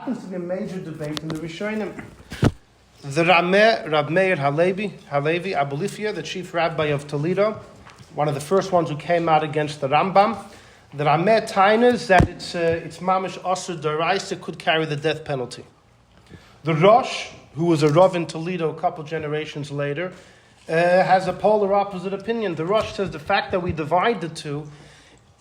Happens to be a major debate in the Rishonim. The Rameh, Rab Meir Halevi, Abulifia, the chief rabbi of Toledo, one of the first ones who came out against the Rambam. The Rameh tainas that it's mamish asur d'oraisa could carry the death penalty. The Rosh, who was a Rav in Toledo a couple generations later, has a polar opposite opinion. The Rosh says the fact that we divide the two,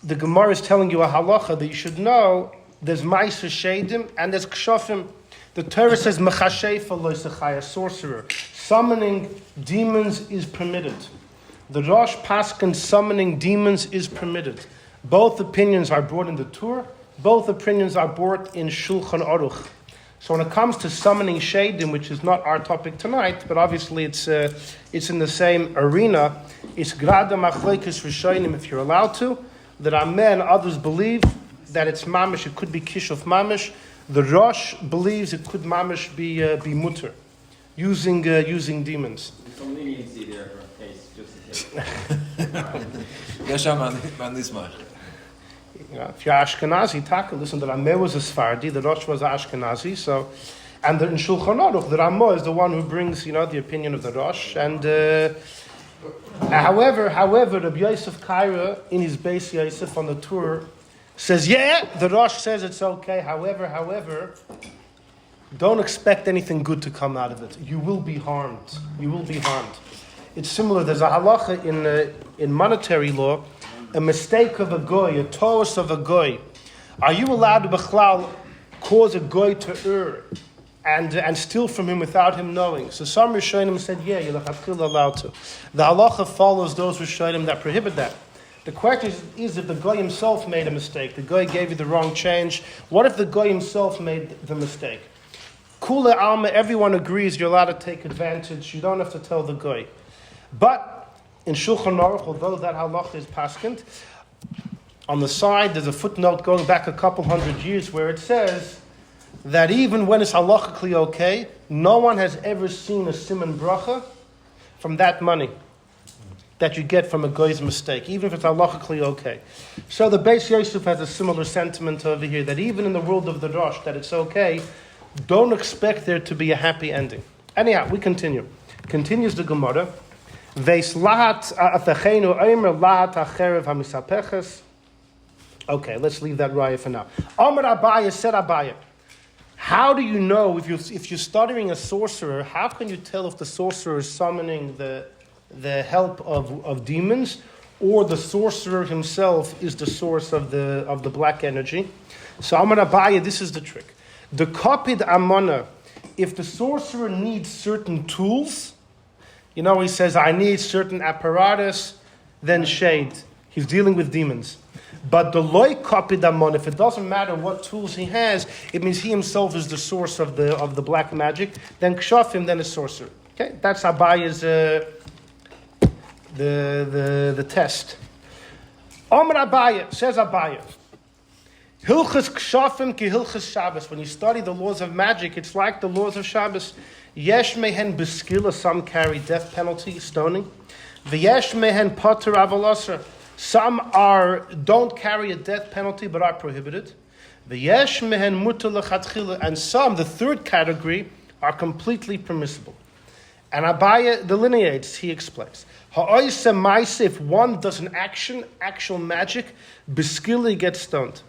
the Gemara is telling you a halacha that you should know. There's Ma'aser Shedim and there's Kshofim. The Torah says Mechashefa lo yisachai, a sorcerer. Summoning demons is permitted. The Rosh Paskin summoning demons is permitted. Both opinions are brought in the Torah. Both opinions are brought in Shulchan Aruch. So when it comes to summoning Shedim, which is not our topic tonight, but obviously it's in the same arena, it's Grada Machlekes Rishonim if you're allowed to. That Rameh and others believe that it's mamish, it could be kishuf mamish. The Rosh believes it could mamish be mutter, using demons. There's some leniency there for a case, just in case. If you're Ashkenazi, Taka, listen, the Rameh was a Sfardi, the Rosh was a Ashkenazi, so, and in Shulchan Aruch, the Ramah is the one who brings, the opinion of the Rosh, and however, Rabbi Yosef Kaira, in his Beis Yosef on the tour, says, the Rosh says it's okay. However, don't expect anything good to come out of it. You will be harmed. It's similar. There's a halacha in monetary law, a mistake of a goy, a toast of a goy. Are you allowed to b'chlal cause a goy to err and steal from him without him knowing? So some Rishonim said, you're allowed to. The halacha follows those Rishonim that prohibit that. The question is if the guy himself made a mistake. The guy gave you the wrong change. What if the guy himself made the mistake? Kula alma, everyone agrees you're allowed to take advantage. You don't have to tell the guy. But in Shulchan Aruch, although that halacha is paskint, on the side there's a footnote going back a couple hundred years where it says that even when it's halachically okay, no one has ever seen a siman bracha from that money that you get from a guy's mistake, even if it's halachically okay. So the Beis Yosef has a similar sentiment over here, that even in the world of the Rosh, that it's okay, don't expect there to be a happy ending. Anyhow, we continue. Continues the Gemara. Veis lahat atachenu omer lahat acherev hamisapeches. Okay, let's leave that raya for now. Amar Abaye said Abaye, how do you know if you're studying a sorcerer, how can you tell if the sorcerer is summoning the help of demons, or the sorcerer himself is the source of the black energy? So Amar Abaye, this is the trick. The kopid amona, if the sorcerer needs certain tools, he says, I need certain apparatus, then shade. He's dealing with demons. But the loy kopid amona, if it doesn't matter what tools he has, it means he himself is the source of the black magic, then kshafim, then a sorcerer. Okay, that's Abaye's the test. Amar Abaye, says Abaye, Hilchas Kshafim ki Hilchas Shabbos. When you study the laws of magic, it's like the laws of Shabbos. Yesh mehen beskila, some carry death penalty, stoning. V'yesh mehen pater aval. Some don't carry a death penalty but are prohibited. V'yesh mehen mutar lechatchila, and some, the third category, are completely permissible. And Abaye delineates, he explains. If one does an actual magic, beskili gets stoned.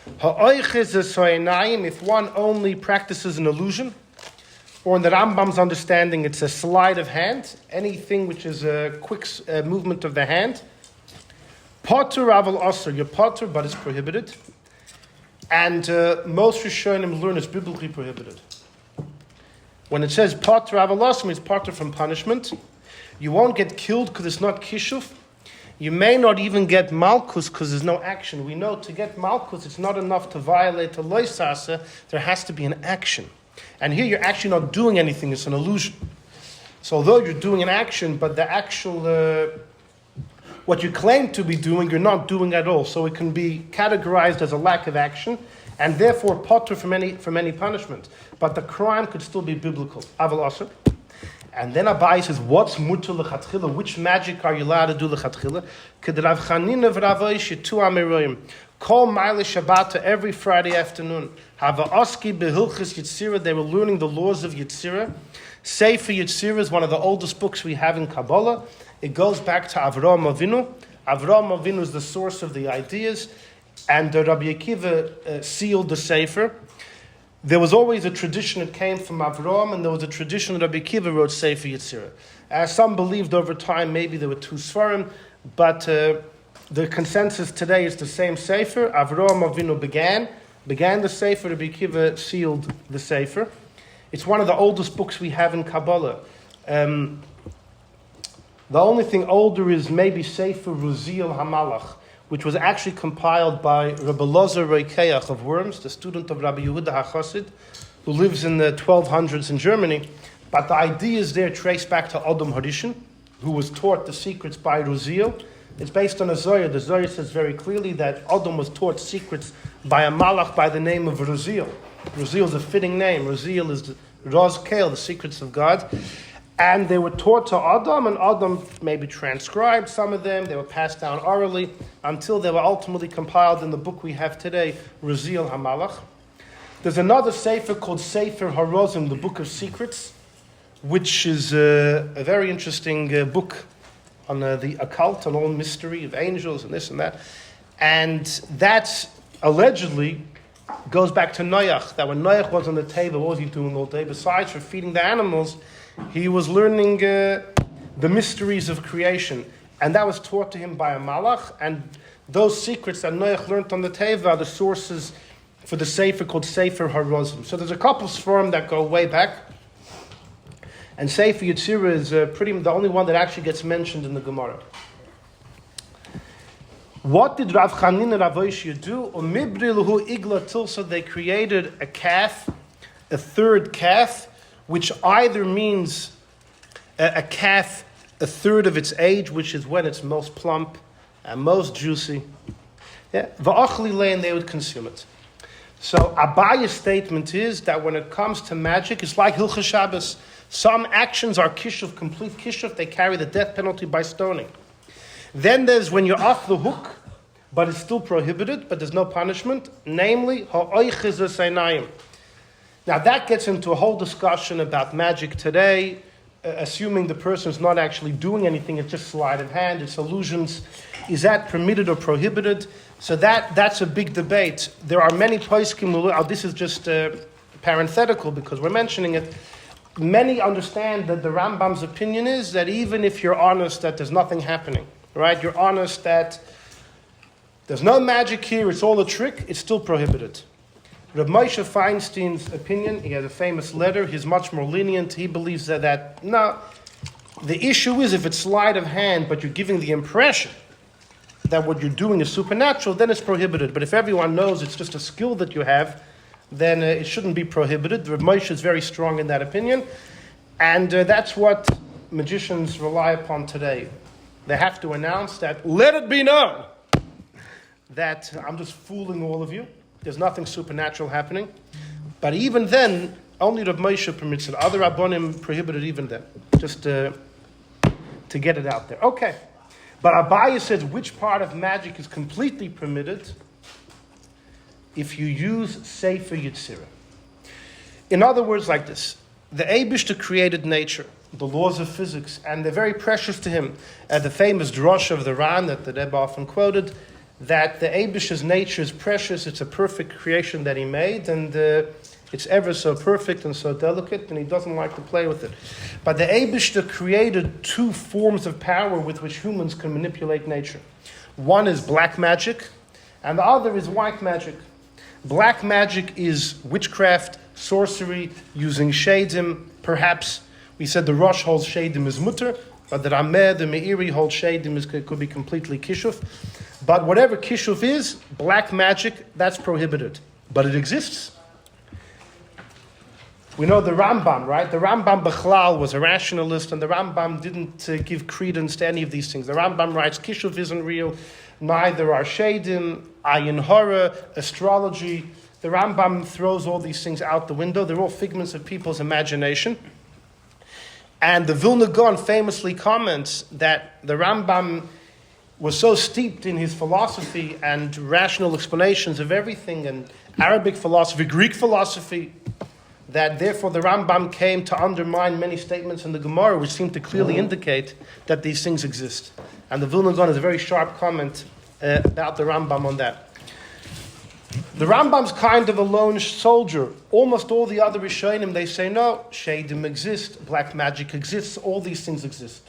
If one only practices an illusion, or in the Rambam's understanding, it's a sleight of hand, anything which is a quick movement of the hand. Potter aval asr, you're potter, but it's prohibited. And most Rishonim learn it's biblically prohibited. When it says potter aval asr, means potter from punishment. You won't get killed because it's not kishuf. You may not even get malchus because there's no action. We know to get malchus, it's not enough to violate the loisasa. There has to be an action. And here you're actually not doing anything. It's an illusion. So although you're doing an action, but the actual, what you claim to be doing, you're not doing at all. So it can be categorized as a lack of action, and therefore potter from any punishment. But the crime could still be biblical. Aval asr. And then Abaye says, what's mutar lechatchila? Which magic are you allowed to do lechatchila? K'd Rav Chanina v'Rav Oishya, two amiroyim. Kol Maile Shabbat every Friday afternoon. Hava Oski Behilchis Yitzira. They were learning the laws of Yitzira. Sefer Yitzira is one of the oldest books we have in Kabbalah. It goes back to Avraham Avinu. Avraham Avinu is the source of the ideas, and Rabbi Akiva sealed the Sefer. There was always a tradition that came from Avraham, and there was a tradition that Rabbi Akiva wrote Sefer Yitzira. As some believed over time, maybe there were two Svarim, but the consensus today is the same Sefer. Avraham Avinu began the Sefer, Rabbi Akiva sealed the Sefer. It's one of the oldest books we have in Kabbalah. The only thing older is maybe Sefer Ruziel HaMalach, which was actually compiled by Rabbi Lozer Reikeach of Worms, the student of Rabbi Yehuda HaChassid, who lives in the 1200s in Germany. But the ideas there trace back to Adam Harishon, who was taught the secrets by Ruziel. It's based on a Zohar. The Zohar says very clearly that Adam was taught secrets by a Malach by the name of Ruziel. Ruziel is a fitting name. Ruziel is the Raz Kael, the secrets of God. And they were taught to Adam, and Adam maybe transcribed some of them. They were passed down orally until they were ultimately compiled in the book we have today, Ruziel HaMalach. There's another Sefer called Sefer HaRozim, the Book of Secrets, which is a very interesting book on the occult, on all mystery of angels and this and that. And that allegedly goes back to Noach, that when Noach was on the table, what was he doing all day? Besides for feeding the animals, he was learning the mysteries of creation. And that was taught to him by a malach. And those secrets that Noach learned on the table are the sources for the Sefer called Sefer HaRozim. So there's a couple of Sforim that go way back. And Sefer Yitzira is the only one that actually gets mentioned in the Gemara. What did Rav Chanin and Rav Oishia do? Umibrilhu igla tilsa, they created a calf, a third calf, which either means a calf a third of its age, which is when it's most plump and most juicy. Va'achli lein, they would consume it. So Abaya's statement is that when it comes to magic, it's like Hilchas Shabbos. Some actions are kishuf, complete kishuf, they carry the death penalty by stoning. Then there's when you're off the hook, but it's still prohibited, but there's no punishment, namely, ha'oichiz ha'seinayim. Now that gets into a whole discussion about magic today, assuming the person's not actually doing anything, it's just sleight of hand, it's illusions. Is that permitted or prohibited? So that's a big debate. There are many poskim, this is just parenthetical because we're mentioning it. Many understand that the Rambam's opinion is that even if you're honest that there's nothing happening, right? You're honest that there's no magic here, it's all a trick, it's still prohibited. Reb Moshe Feinstein's opinion, he has a famous letter, he's much more lenient. He believes that no, the issue is if it's sleight of hand, but you're giving the impression that what you're doing is supernatural, then it's prohibited. But if everyone knows it's just a skill that you have, then it shouldn't be prohibited. Reb Moshe is very strong in that opinion. And that's what magicians rely upon today. They have to announce that, let it be known that I'm just fooling all of you. There's nothing supernatural happening. But even then, only Reb Moshe permits it. Other Rabbonim prohibited even then. Just to get it out there. Okay. But Abaye says which part of magic is completely permitted if you use Sefer Yitzira. In other words, like this. The Eibishter created nature, the laws of physics, and they're very precious to him. The famous drush of the Ran that the Rebbe often quoted, that the Eibishter's nature is precious, it's a perfect creation that he made, and it's ever so perfect and so delicate, and he doesn't like to play with it. But the Eibishter created two forms of power with which humans can manipulate nature. One is black magic, and the other is white magic. Black magic is witchcraft, sorcery, using shadim. Perhaps we said the Rosh holds shadim is mutter, but the Rameh, the Meiri holds shadim could be completely kishuf. But whatever kishuf is, black magic, that's prohibited. But it exists. We know the Rambam, right? The Rambam Bechlal was a rationalist, and the Rambam didn't give credence to any of these things. The Rambam writes kishuf isn't real, neither are shadim, ayin hara, astrology. The Rambam throws all these things out the window. They're all figments of people's imagination. And the Vilna Gaon famously comments that the Rambam was so steeped in his philosophy and rational explanations of everything, and Arabic philosophy, Greek philosophy, that therefore the Rambam came to undermine many statements in the Gemara which seem to clearly indicate that these things exist. And the Vilna Gaon has a very sharp comment about the Rambam on that. The Rambam's kind of a lone soldier. Almost all the other Rishonim, they say no, Shadim exist, black magic exists, all these things exist.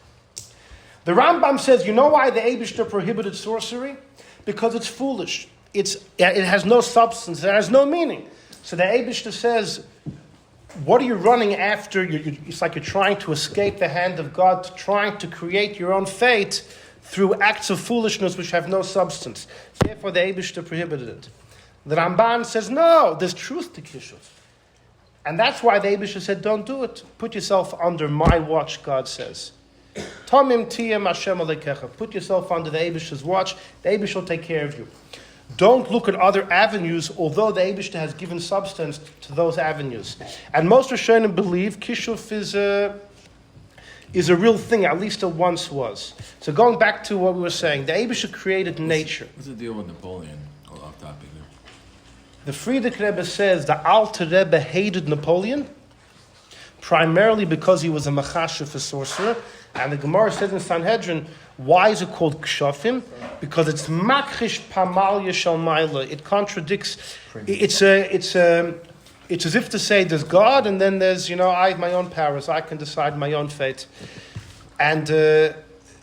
The Rambam says, you know why the Eibishter prohibited sorcery? Because it's foolish. It has no substance, it has no meaning. So the Eibishter says, what are you running after? It's like you're trying to escape the hand of God, trying to create your own fate through acts of foolishness which have no substance. Therefore the Eibishter prohibited it. The Ramban says, no, there's truth to Kishuv. And that's why the Eibishter said, don't do it. Put yourself under my watch, God says. Tomim tiyem Hashem alekecha. Put yourself under the Eibishter's watch. The Eibishter will take care of you. Don't look at other avenues, although the Eibishter has given substance to those avenues. And most Rishonim believe Kishuf is a real thing, at least it once was. So going back to what we were saying, the Eibishter created nature. What's the deal with Napoleon? Off topic here. The Frierdiker Rebbe says the Alter Rebbe hated Napoleon, primarily because he was a machashiv, a sorcerer. And the Gemara says in Sanhedrin, why is it called kshafim? Because it's makrish pamal yeshal maila. It contradicts. It's as if to say there's God, and then there's, I have my own powers. I can decide my own fate. And is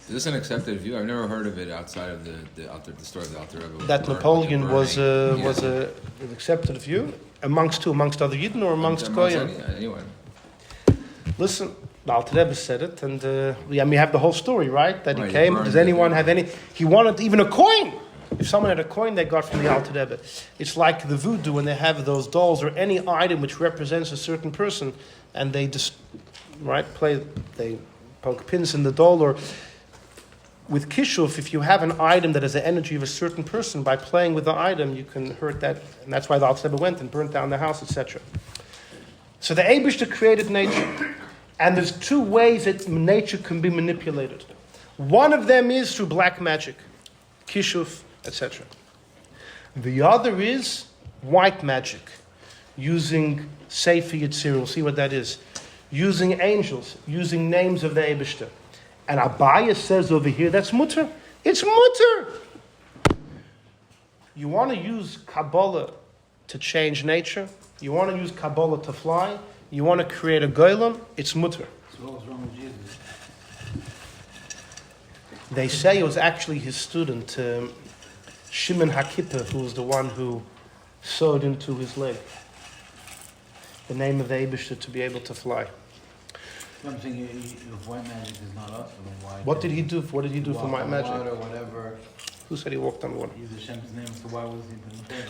this an accepted view? I've never heard of it outside of the story of the Alter Rebbe. That Napoleon was an accepted view amongst other Yidden or amongst Goyim. Anyone. Listen, the Alter Rebbe said it, and we have the whole story, right? That he Right, came. he Does anyone have any? He wanted even a coin. If someone had a coin they got from the Alter Rebbe, it's like the voodoo when they have those dolls or any item which represents a certain person, and they just they poke pins in the doll. Or with kishuf, if you have an item that has the energy of a certain person, by playing with the item, you can hurt that, and that's why the Alter Rebbe went and burnt down the house, etc. So the Eibishter created nature. And there's two ways that nature can be manipulated. One of them is through black magic, kishuf, etc. The other is white magic, using Sefer Yetzirah. We'll see what that is. Using angels, using names of the Eibishter. And Abaya says over here, that's mutter. It's mutter. You want to use Kabbalah to change nature? You want to use Kabbalah to fly? You want to create a golem? It's mutter. So what was wrong with Jesus? They say it was actually his student, Shimon HaKippur, who was the one who sewed into his leg the name of the Eibishter to be able to fly. I'm saying if white magic is not us, then why? What did he do? What did he do for white magic? Or whatever. Who said he walked on water? Use Hashem's name, so why was he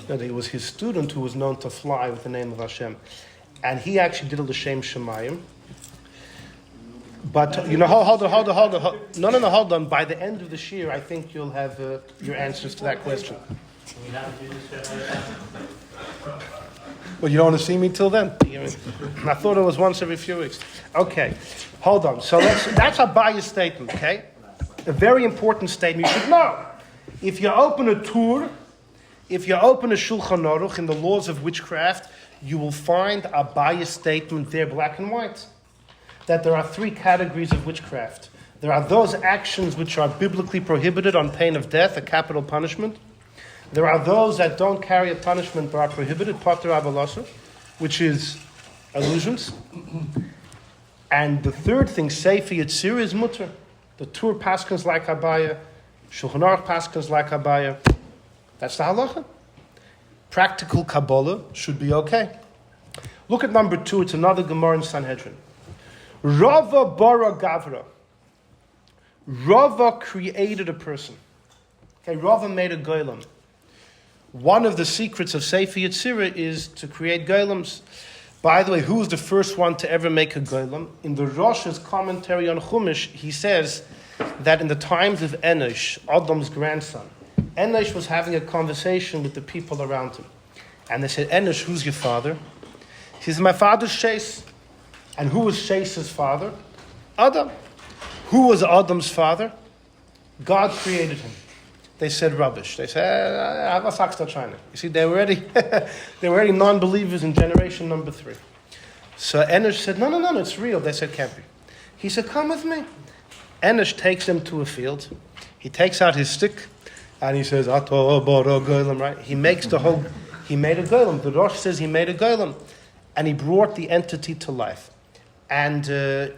then? No, it was his student who was known to fly with the name of Hashem. And he actually did a L'Shem Shemayim. But, hold on. No, hold on. By the end of the year, I think you'll have your answers to that question. Well, you don't want to see me till then? I thought it was once every few weeks. Okay, hold on. So that's a biased statement, okay? A very important statement. You should know. If you open a tour, if you open a Shulchan Aruch in the laws of witchcraft, you will find a biased statement there, black and white, that there are three categories of witchcraft. There are those actions which are biblically prohibited on pain of death, a capital punishment. There are those that don't carry a punishment but are prohibited, pater abalasa, which is illusions. And the third thing, Sefer Yetzirah, is mutter. The Tur paskins like Abaya, Shulchan Aruch paskins like Abaya. That's the halacha. Practical Kabbalah should be okay. Look at number 2. It's another Gemara in Sanhedrin. Rava bara gavra. Rava created a person. Okay, Rava made a golem. One of the secrets of Sefer Yetzirah is to create golems. By the way, who was the first one to ever make a golem? In the Rosh's commentary on Chumash, he says that in the times of Enosh, Adam's grandson, Enosh was having a conversation with the people around him. And they said, Enosh, who's your father? He says, my father's Shes. And who was Shes's father? Adam. Who was Adam's father? God created him. They said rubbish. They said, what's still China? You see, they were already non-believers in generation number 3. So Enosh said, no, it's real. They said, can't be. He said, come with me. Enosh takes them to a field. He takes out his stick, and he says, Ato boro golem, right? He made a golem. The Rosh says he made a golem. And he brought the entity to life. And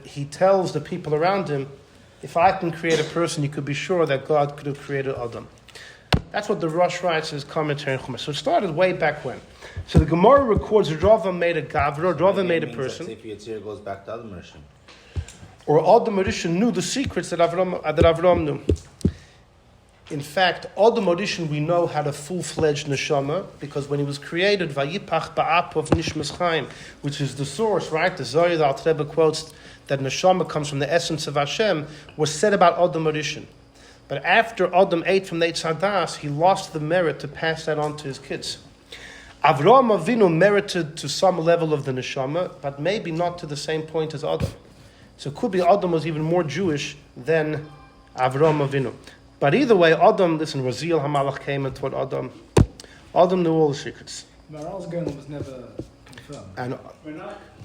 he tells the people around him, if I can create a person, you could be sure that God could have created Adam. That's what the Rosh writes in his commentary in Chumash. So it started way back when. So the Gemara records Rava made a Gavra, Rava made a person. If Yitzir goes back to Adam Rishon. Or Adam Rishon knew the secrets that Avram knew. In fact, Adam Rishon we know had a full-fledged neshama because when he was created, Vayipach ba'apav nishmas chaim, which is the source, right? The Zohar, the Alter Rebbe quotes that neshama comes from the essence of Hashem, was said about Adam Rishon. But after Adam ate from the Eitz Hadas, he lost the merit to pass that on to his kids. Avram Avinu merited to some level of the neshama, but maybe not to the same point as Adam. So it could be Adam was even more Jewish than Avram Avinu. But either way, Adam, listen, Raziel HaMalach came and taught Adam. Adam knew all the secrets. Maharal's golem was never confirmed. And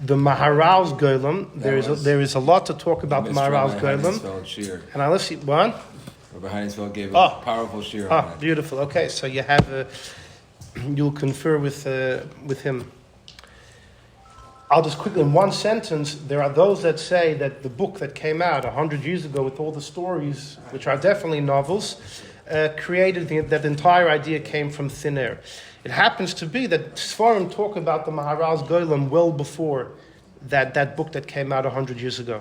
the Maharal's golem, there is a lot to talk about the Maharal's golem. And now let's see, what? Rabbi Heinesfeld gave a powerful shir on it. Beautiful. Okay, so you have, you'll confer with him. I'll just quickly, in one sentence, there are those that say that the book that came out 100 years ago with all the stories, which are definitely novels, created that entire idea came from thin air. It happens to be that Sfarim talk about the Maharal's Golem well before that book that came out 100 years ago.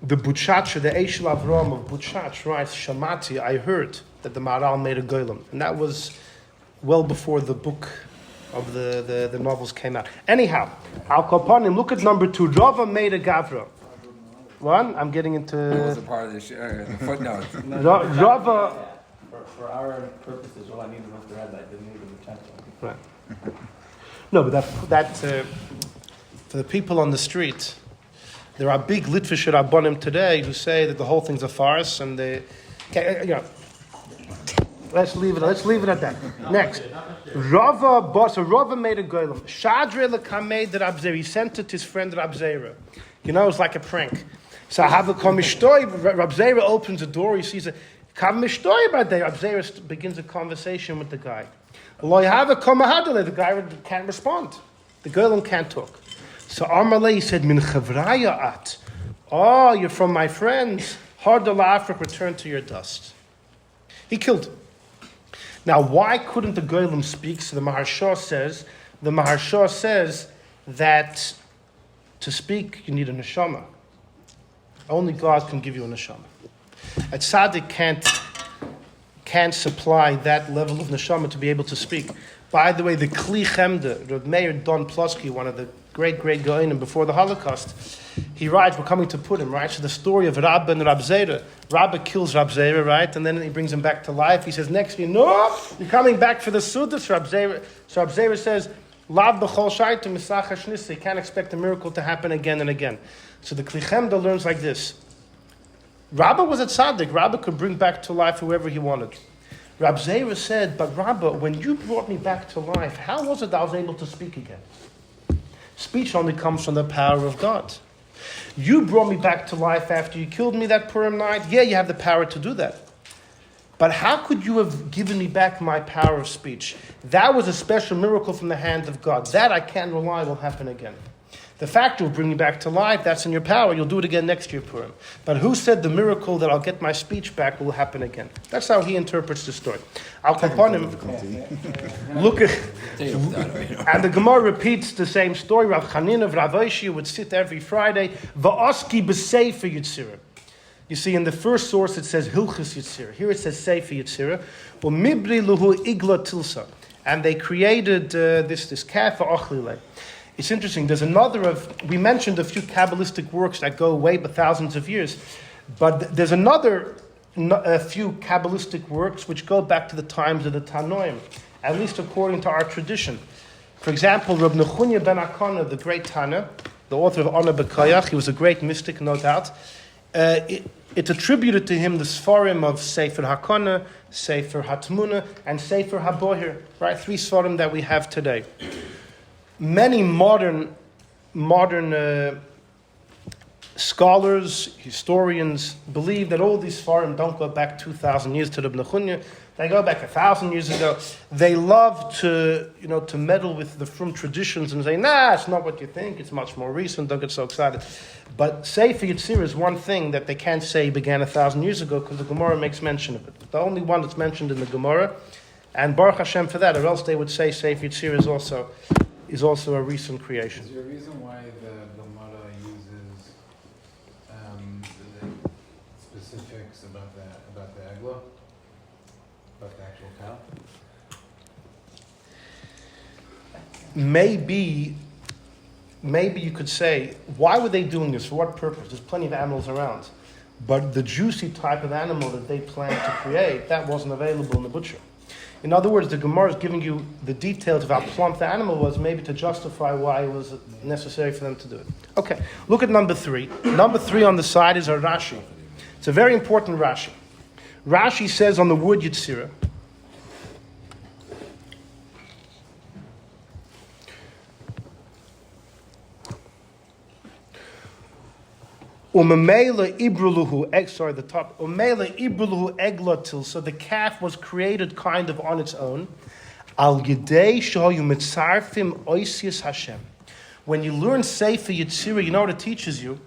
The Butchach, the Eshel Avram of Butchach writes, Shamati, I heard that the Maharal made a Golem. And that was well before the book of the novels came out. Anyhow, Al Kopanim, look at number 2. Rava made a Gavra. One, I'm getting into... That was a part of the footnote. Rava... For our purposes, all I needed was the red light, didn't need the chapter. Right. No, but that for the people on the street, there are big Litvish Rabbanim today who say that the whole thing's a farce, and they... Let's leave it at that. Next. Rava made a golem. Shadre lekamei de Rabzeira. He sent it to his friend Rabzeira. You know, it's like a prank. So Rabzeira opens the door, he sees a Rabzeira begins a conversation with the guy. The guy can't respond. The golem can't talk. So Amalei said, Min chavraya at. Oh, you're from my friends. Hardala Afrik, return to your dust. He killed him. Now, why couldn't the golem speak? So the Maharsha says that to speak, you need a neshama. Only God can give you a neshama. A tzaddik can't supply that level of neshama to be able to speak. By the way, the Kli Chemda, Reb Meir Don Plosky, one of the great Goyim before the Holocaust, he writes, we're coming to put him, right? So the story of Rabba and Rabzeira. Rabba kills Rabzeira, right? And then he brings him back to life. He says, next year, no, you're coming back for the Suda. So Rabzeira says, Lav b'chol shaitim misach hashnisa. You can't expect a miracle to happen again and again. So the Kli Chemda learns like this. Rabba was a tzaddik. Rabba could bring back to life whoever he wanted. Rabzeira said, but Rabba, when you brought me back to life, how was it that I was able to speak again? Speech only comes from the power of God. You brought me back to life after you killed me that Purim night. Yeah, you have the power to do that. But how could you have given me back my power of speech? That was a special miracle from the hand of God. That I can't rely will happen again. The fact you'll bring me back to life, that's in your power. You'll do it again next year, Purim. But who said the miracle that I'll get my speech back will happen again? That's how he interprets the story. I'll upon him. Look at, and the Gemara repeats the same story. Rav Chanina of Rav Oshi would sit every Friday. Va'oski b'seifa Yitzira. You see, in the first source it says Hilchus Yitzira. Here it says Seifa Yitzira. Well, mibri luhu igla tilsa, and they created this calf ochlile. It's interesting. There's we mentioned a few Kabbalistic works that go way but thousands of years, but there's a few Kabbalistic works which go back to the times of the Tanoim, at least according to our tradition. For example, Reb Nechunya ben Akana, the great Tana, the author of Ona B'Koyach, he was a great mystic, no doubt. It's attributed to him the Sfarim of Sefer HaKona, Sefer HaTmuna, and Sefer HaBohir, right? 3 Sfarim that we have today. Many modern scholars, historians believe that all these Sfarim don't go back 2,000 years to the Bnechunya. They go back 1,000 years ago. They love to meddle with the Frum traditions and say, nah, it's not what you think. It's much more recent. Don't get so excited. But Sefer Yetzirah is one thing that they can't say began 1,000 years ago because the Gemara makes mention of it. The only one that's mentioned in the Gemara, and Baruch Hashem for that, or else they would say Sefer Yetzirah is also a recent creation. Is there a reason why the Gemara uses the specifics about the egla, about the actual cow? Maybe you could say, why were they doing this? For what purpose? There's plenty of animals around. But the juicy type of animal that they planned to create, that wasn't available in the butcher. In other words, the Gemara is giving you the details of how plump the animal was, maybe to justify why it was necessary for them to do it. Okay, look at number 3. Number 3 on the side is a Rashi. It's a very important Rashi. Rashi says on the word Yetzirah, Umemela ibruluhu, the top. Umemela ibruluhu eglatil. So the calf was created kind of on its own. Al yedei shoyu mitzarfim oisius Hashem. When you learn Sefer Yetzirah, you know what it teaches you?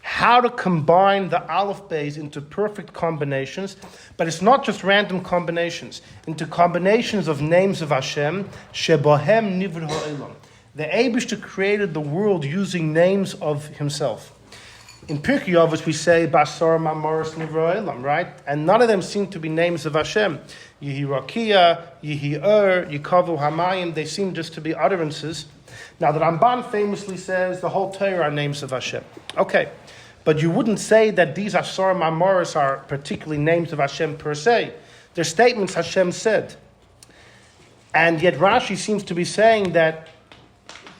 How to combine the Aleph Beis into perfect combinations. But it's not just random combinations. Into combinations of names of Hashem. Shebohem nivru ha'olam. The Eibishter created the world using names of himself. In Pirkei Avos we say Basar Mamoros Nivro Elam, right? And none of them seem to be names of Hashem. Yehi Rakia, Yehi Yikavu Hamayim, they seem just to be utterances. Now the Ramban famously says the whole Torah are names of Hashem. Okay, but you wouldn't say that these Asar Mamoros are particularly names of Hashem per se. They're statements Hashem said. And yet Rashi seems to be saying that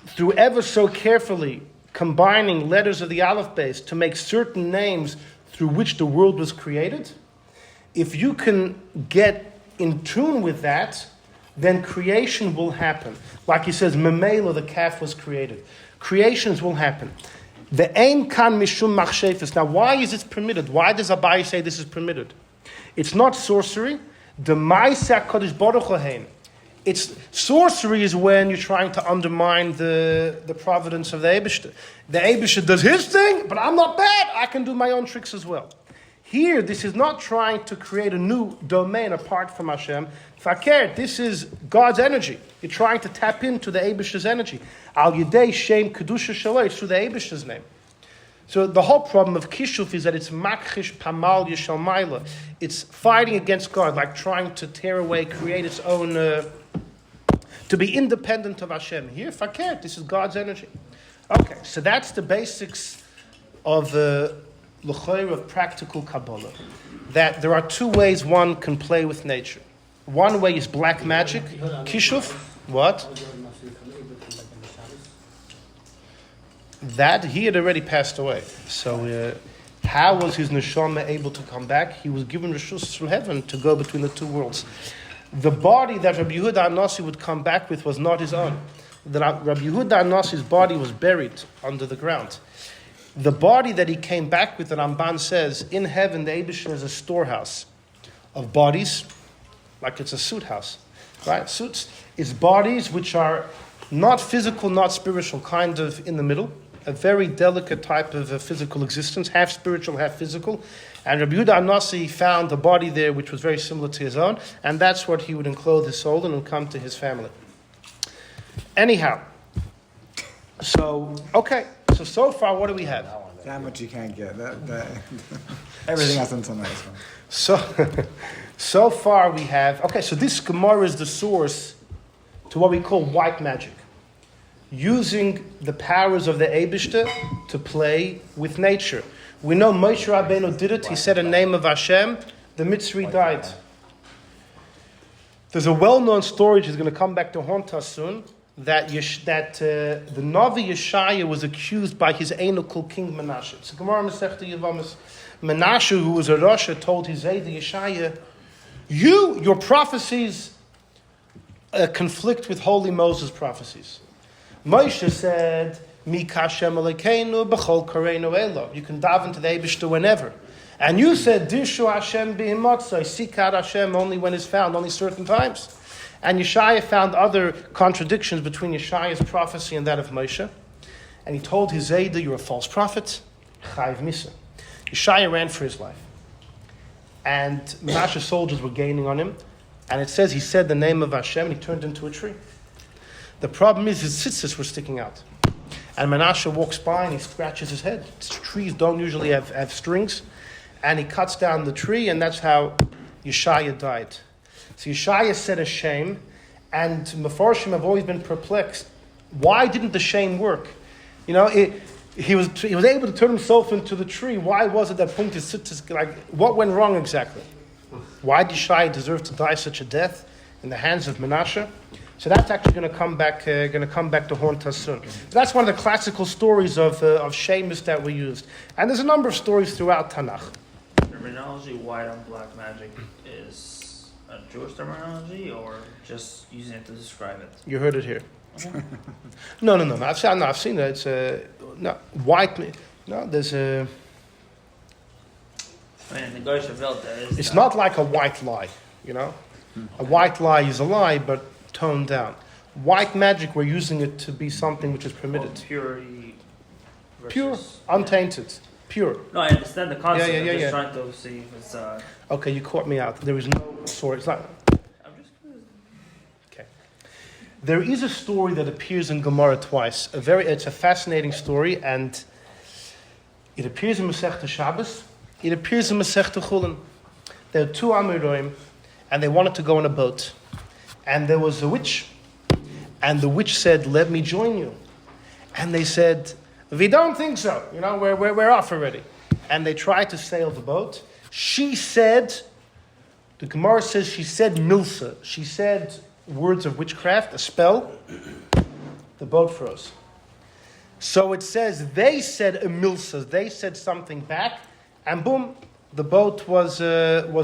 through ever so carefully combining letters of the Aleph Beis to make certain names through which the world was created, if you can get in tune with that, then creation will happen. Like he says, Memela, the calf was created. Creations will happen. The Ein Kan Mishum Machshefes. Now, why is it permitted? Why does Abai say this is permitted? It's not sorcery. The Ma'aseh HaKadosh Baruch Hu Hein. It's sorcery is when you're trying to undermine the providence of the Eibishter. The Eibishter does his thing, but I'm not bad. I can do my own tricks as well. Here, this is not trying to create a new domain apart from Hashem. Fakir, this is God's energy. You're trying to tap into the Eibishter's energy. Al Yidei Shem Kedusha Shaloi, it's through the Eibishter's name. So the whole problem of Kishuf is that it's Makchish Pamal Yishal Maila. It's fighting against God, like trying to tear away, create its own... to be independent of Hashem. Here, Fakir, this is God's energy. Okay, so that's the basics of l'chayr of practical Kabbalah. That there are 2 ways one can play with nature. One way is black magic, kishuf. What? That he had already passed away. So how was his neshama able to come back? He was given reshus from heaven to go between the 2 worlds. The body that Rabbi Yehuda HaNasi would come back with was not his own. Rabbi Yehuda HaNasi's body was buried under the ground. The body that he came back with, the Ramban says, in heaven the Eibishter is a storehouse of bodies, like it's a suit house, right? Suits. It's bodies which are not physical, not spiritual, kind of in the middle. A very delicate type of physical existence, half spiritual, half physical. And Rabbi Yehuda HaNasi found a body there which was very similar to his own, and that's what he would enclose his soul in and come to his family. Anyhow, so far, what do we have? That much you can't get. That everything else until next one. So far we have... Okay, so this Gemara is the source to what we call white magic. Using the powers of the Eibishter to play with nature. We know Moshe Rabbeinu did it. He said a name of Hashem. The Mitzri died. There's a well-known story which is going to come back to haunt us soon. That the Navi Yeshaya was accused by his Einokul king Menashe. It's a Gemara Masechta Yevamos. Menashe, who was a Rasha, told his aide Yeshaya, your prophecies conflict with Holy Moses' prophecies. Moshe said, Mi kashem alekeinu b'chol kareinu elo. You can daven to the Eibishter whenever. And you said, Dirshu Hashem b'himotzai, seek out Hashem only when it's found, only certain times. And Yeshaya found other contradictions between Yeshaya's prophecy and that of Moshe. And he told his aide, you're a false prophet. Chayiv Misa. Yeshaya ran for his life. And Menashe's soldiers were gaining on him. And it says he said the name of Hashem and he turned into a tree. The problem is his tzitzis were sticking out. And Menashe walks by and he scratches his head. Trees don't usually have strings. And he cuts down the tree, and that's how Yeshaya died. So Yeshaya said a shame, and Mefarshim have always been perplexed. Why didn't the shame work? You know, he was able to turn himself into the tree. Why was it that Punktis Tzitzis, like, what went wrong exactly? Why did Yeshaya deserve to die such a death in the hands of Menashe? So that's actually going to come back to haunt us soon. So that's one of the classical stories of Shemus that we used. And there's a number of stories throughout Tanakh. Terminology white on black magic is a Jewish terminology, or just using it to describe it? You heard it here. No. I've seen it. It's white. No, there's a. I mean, in the Goyish Welt, there is. It's not like a white lie, you know. A white lie is a lie, but toned down. White magic, we're using it to be something which is permitted. Purity. Pure, untainted, pure. No, I understand the concept. Yeah. I'm just trying to see if it's. Okay, you caught me out. There is no story. It's not. I'm just curious. Okay. There is a story that appears in Gemara twice. It's a fascinating story, and it appears in Masechta Shabbos. It appears in Masechta Chulin. There are two Amiroim, and they wanted to go on a boat. And there was a witch, and the witch said, "Let me join you." And they said, "We don't think so. You know, we're off already." And they tried to sail the boat. She said, the Gemara says she said milsa. She said words of witchcraft, a spell. The boat froze. So it says they said a milsa. They said something back, and boom, the boat was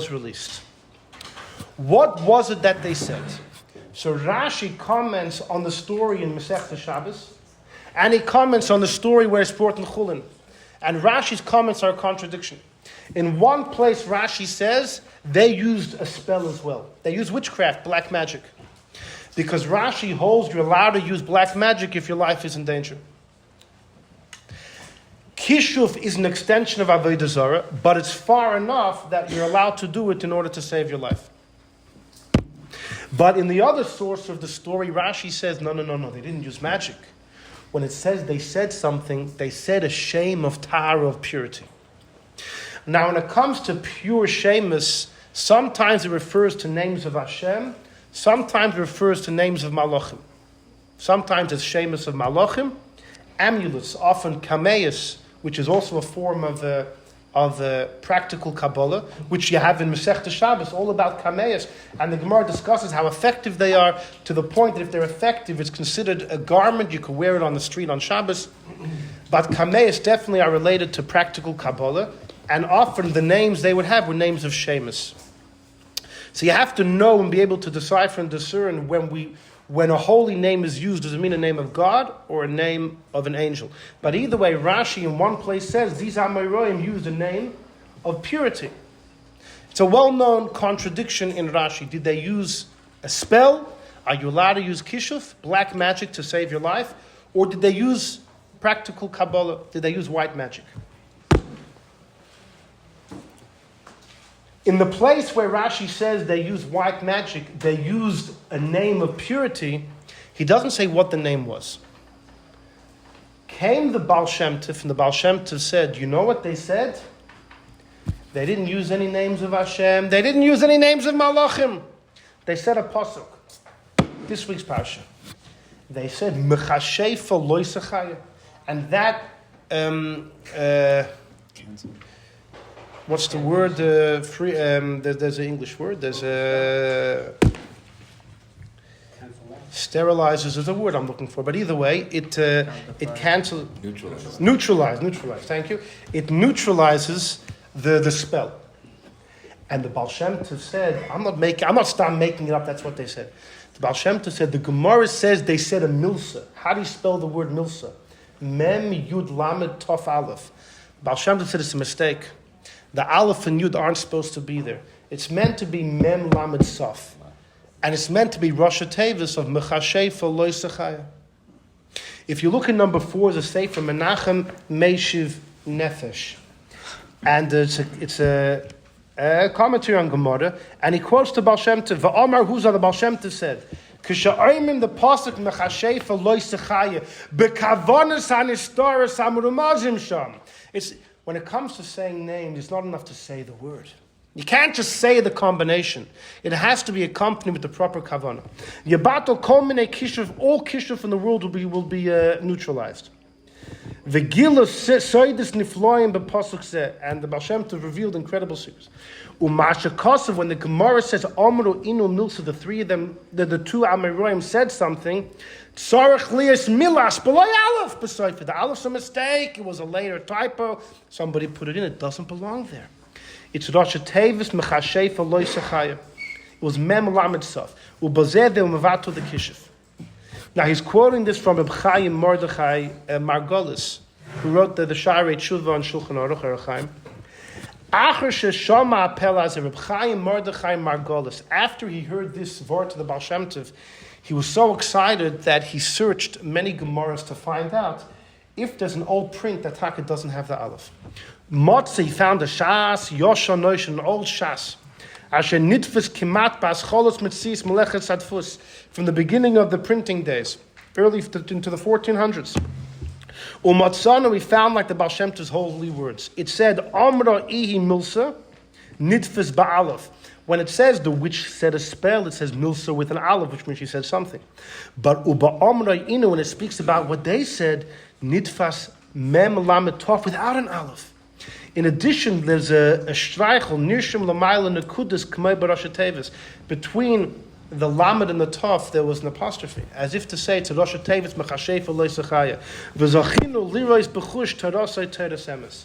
released. What was it that they said? So Rashi comments on the story in Masechta Shabbos, and he comments on the story where it's brought in Chulin. And Rashi's comments are a contradiction. In one place, Rashi says they used a spell as well. They used witchcraft, black magic. Because Rashi holds you're allowed to use black magic if your life is in danger. Kishuf is an extension of Avodah Zarah, but it's far enough that you're allowed to do it in order to save your life. But in the other source of the story, Rashi says, no, they didn't use magic. When it says they said something, they said a shame of Tahara, of purity. Now, when it comes to pure shemus, sometimes it refers to names of Hashem, sometimes it refers to names of Malachim. Sometimes it's shemus of Malachim, amulets, often kameis, which is also a form of practical Kabbalah, which you have in Masechta Shabbos, all about kameis. And the Gemara discusses how effective they are, to the point that if they're effective, it's considered a garment. You could wear it on the street on Shabbos. But kameis definitely are related to practical Kabbalah, and often the names they would have were names of shemus. So you have to know and be able to decipher and discern when a holy name is used, does it mean a name of God or a name of an angel? But either way, Rashi in one place says, these Amoraim used a name of purity. It's a well-known contradiction in Rashi. Did they use a spell? Are you allowed to use kishuf, black magic, to save your life? Or did they use practical Kabbalah? Did they use white magic? In the place where Rashi says they used white magic, they used a name of purity, he doesn't say what the name was. Came the Baal Shem Tov, and the Baal Shem Tov said, you know what they said? They didn't use any names of Hashem. They didn't use any names of Malachim. They said a pasuk. This week's parsha. They said, Mechashefa loisachaya. And that... what's the word? There's an English word. There's a sterilizes is a word I'm looking for. But either way, it cancels. Neutralize. Thank you. It neutralizes the spell. And the Baal Shem Tov said, I'm not making it up, that's what they said. The Baal Shem Tov said, the Gemara says they said a milsa. How do you spell the word milsa? Mem Yud Lamed Tov Aleph. Baal Shem Tov said it's a mistake. The Aleph and Yud aren't supposed to be there. It's meant to be Mem Lamed Sof. And it's meant to be Rosh Tevis of Mechashefa Lo Sechaya. If you look at number 4, it's a Sefer Menachem Meishiv Nefesh. And it's a commentary on Gemara, and he quotes the Baal Shem Tov. V'Amar Huza, the Baal Shem Tov said, "K'sha'oimim the pasuk mechashefa loy sechaya bekavonas hanistoras hamurumazim sham." It's when it comes to saying names, it's not enough to say the word. You can't just say the combination. It has to be accompanied with the proper kavanah. Yabatel kol minei kishuv, all kishuv in the world will be neutralized. V'gilos soidis nifloim b'pasuk zeh, and the Baal Shem Tov revealed incredible secrets. U'masha kosev, when the Gemara says Amru Inu Milsa, the three of them, the two Amoraim said something. Tzarech lias milas b'loy aleph b'soifer. The aleph's a mistake. It was a later typo. Somebody put it in. It doesn't belong there. It's Rosh Tevis mechashefa loy sechaya. It was mem lamed sof. U'bozeh de u'mevato the kishuv. Now he's quoting this from Reb Chaim Mordechai Margolis, who wrote the Sha'arei Tshuva on Shulchan Aruch Arachaim. Acher sheshama apel Reb Chaim Mordechai Margolis. After he heard this word to the Baal Shem Tov, he was so excited that he searched many Gemaras to find out if there's an old print that Taka doesn't have the Aleph. Motze, he found a Shas, Yosha Noish, an old Shas. Asher nitfus kimat bas cholos mitzis melechet sadfus, from the beginning of the printing days, early into the 1400s. Umatzana, we found like the Baal Shem Tov's holy words. It said, Amra ihi milsa, nitfus ba'alef. When it says the witch said a spell, it says milsa with an aleph, which means she said something. But uba amra inu, when it speaks about what they said, nitfas mem lamet tov, without an aleph. In addition, there's a shreichel, nirshim l'mayla nekudis k'may b'rosh tevis. Between the lamed and the tov, there was an apostrophe, as if to say, it's a rosh tevis mechashefa lo sechaya. V'zochinu lirois b'chush tarosai teres emes.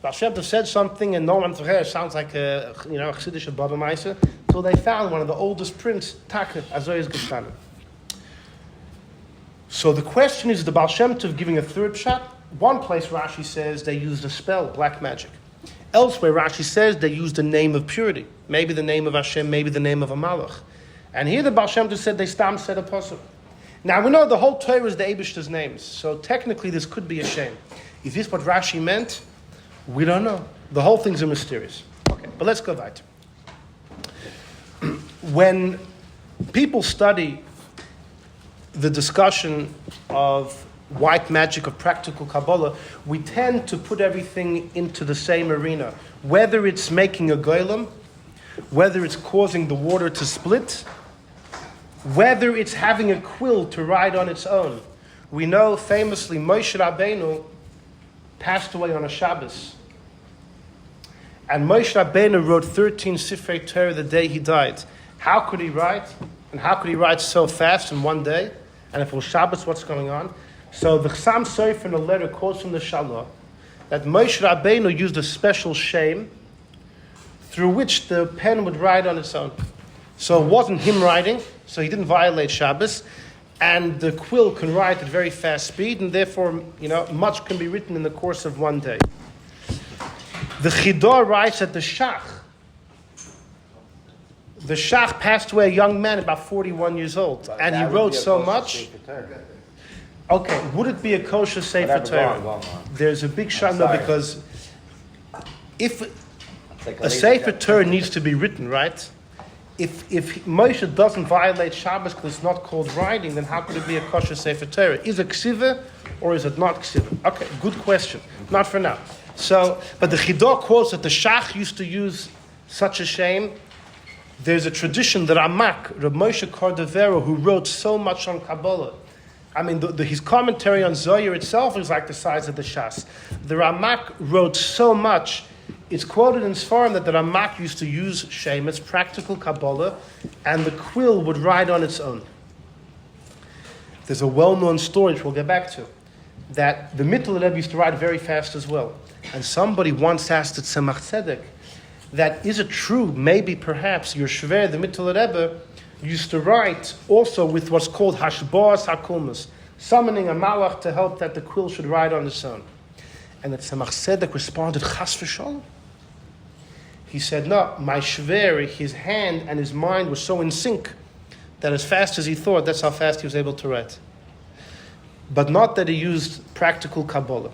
Baal Shem Tov said something, and no one sounds like a chassidish Baba Maisa, so they found one of the oldest prints, Taka, Azoyas Geshtanim. So the question is, the Baal Shem Tov giving a third shot? One place Rashi says they used a spell, black magic. Elsewhere Rashi says they used the name of purity. Maybe the name of Hashem, maybe the name of a malach. And here the Baal Shem Tov said they stam said a pasuk. Now we know the whole Torah is the Eibishter's names, so technically this could be a shame. Is this what Rashi meant? We don't know. The whole thing's a mysterious. Okay, but let's go weiter. When people study the discussion of white magic, of practical Kabbalah, we tend to put everything into the same arena. Whether it's making a golem, whether it's causing the water to split, whether it's having a quill to ride on its own. We know famously Moshe Rabbeinu passed away on a Shabbos. And Moshe Rabbeinu wrote 13 Sifrei Torah the day he died. How could he write? And how could he write so fast in one day? And if it was Shabbos, what's going on? So the Chassam Sofer in a letter quotes from the Shalah that Moshe Rabbeinu used a special shame through which the pen would write on its own. So it wasn't him writing, so he didn't violate Shabbos, and the quill can write at very fast speed, and therefore, much can be written in the course of one day. The Chidor writes that the Shach passed away a young man, about 41 years old, and he wrote so much. Okay, would it be a kosher Sefer Torah? There's a big shot, because if a Sefer Torah needs to be written, right? If Moshe doesn't violate Shabbos because it's not called writing, then how could it be a kosher Sefer Torah? Is it ksiva or is it not ksiva? Okay, good question. Not for now. So, but the Chidor quotes that the Shach used to use such a shame. There's a tradition that Ramak, Reb Moshe Cordovero, who wrote so much on Kabbalah, I mean, his commentary on Zohar itself is like the size of the Shas. The Ramak wrote so much. It's quoted in Sfarim that the Ramak used to use Shemitz, practical Kabbalah, and the quill would ride on its own. There's a well-known story, which we'll get back to, that the Mittler Rebbe used to ride very fast as well. And somebody once asked the Tzemach Tzedek, that is it true, maybe perhaps your Shver, the Mittel Rebbe, used to write also with what's called Hashba'as HaKulmas, summoning a malach to help that the quill should ride on its own. And the Tzemach Tzedek responded, Chas v'sholom. He said, no, my Shver, his hand and his mind were so in sync that as fast as he thought, that's how fast he was able to write. But not that he used practical Kabbalah.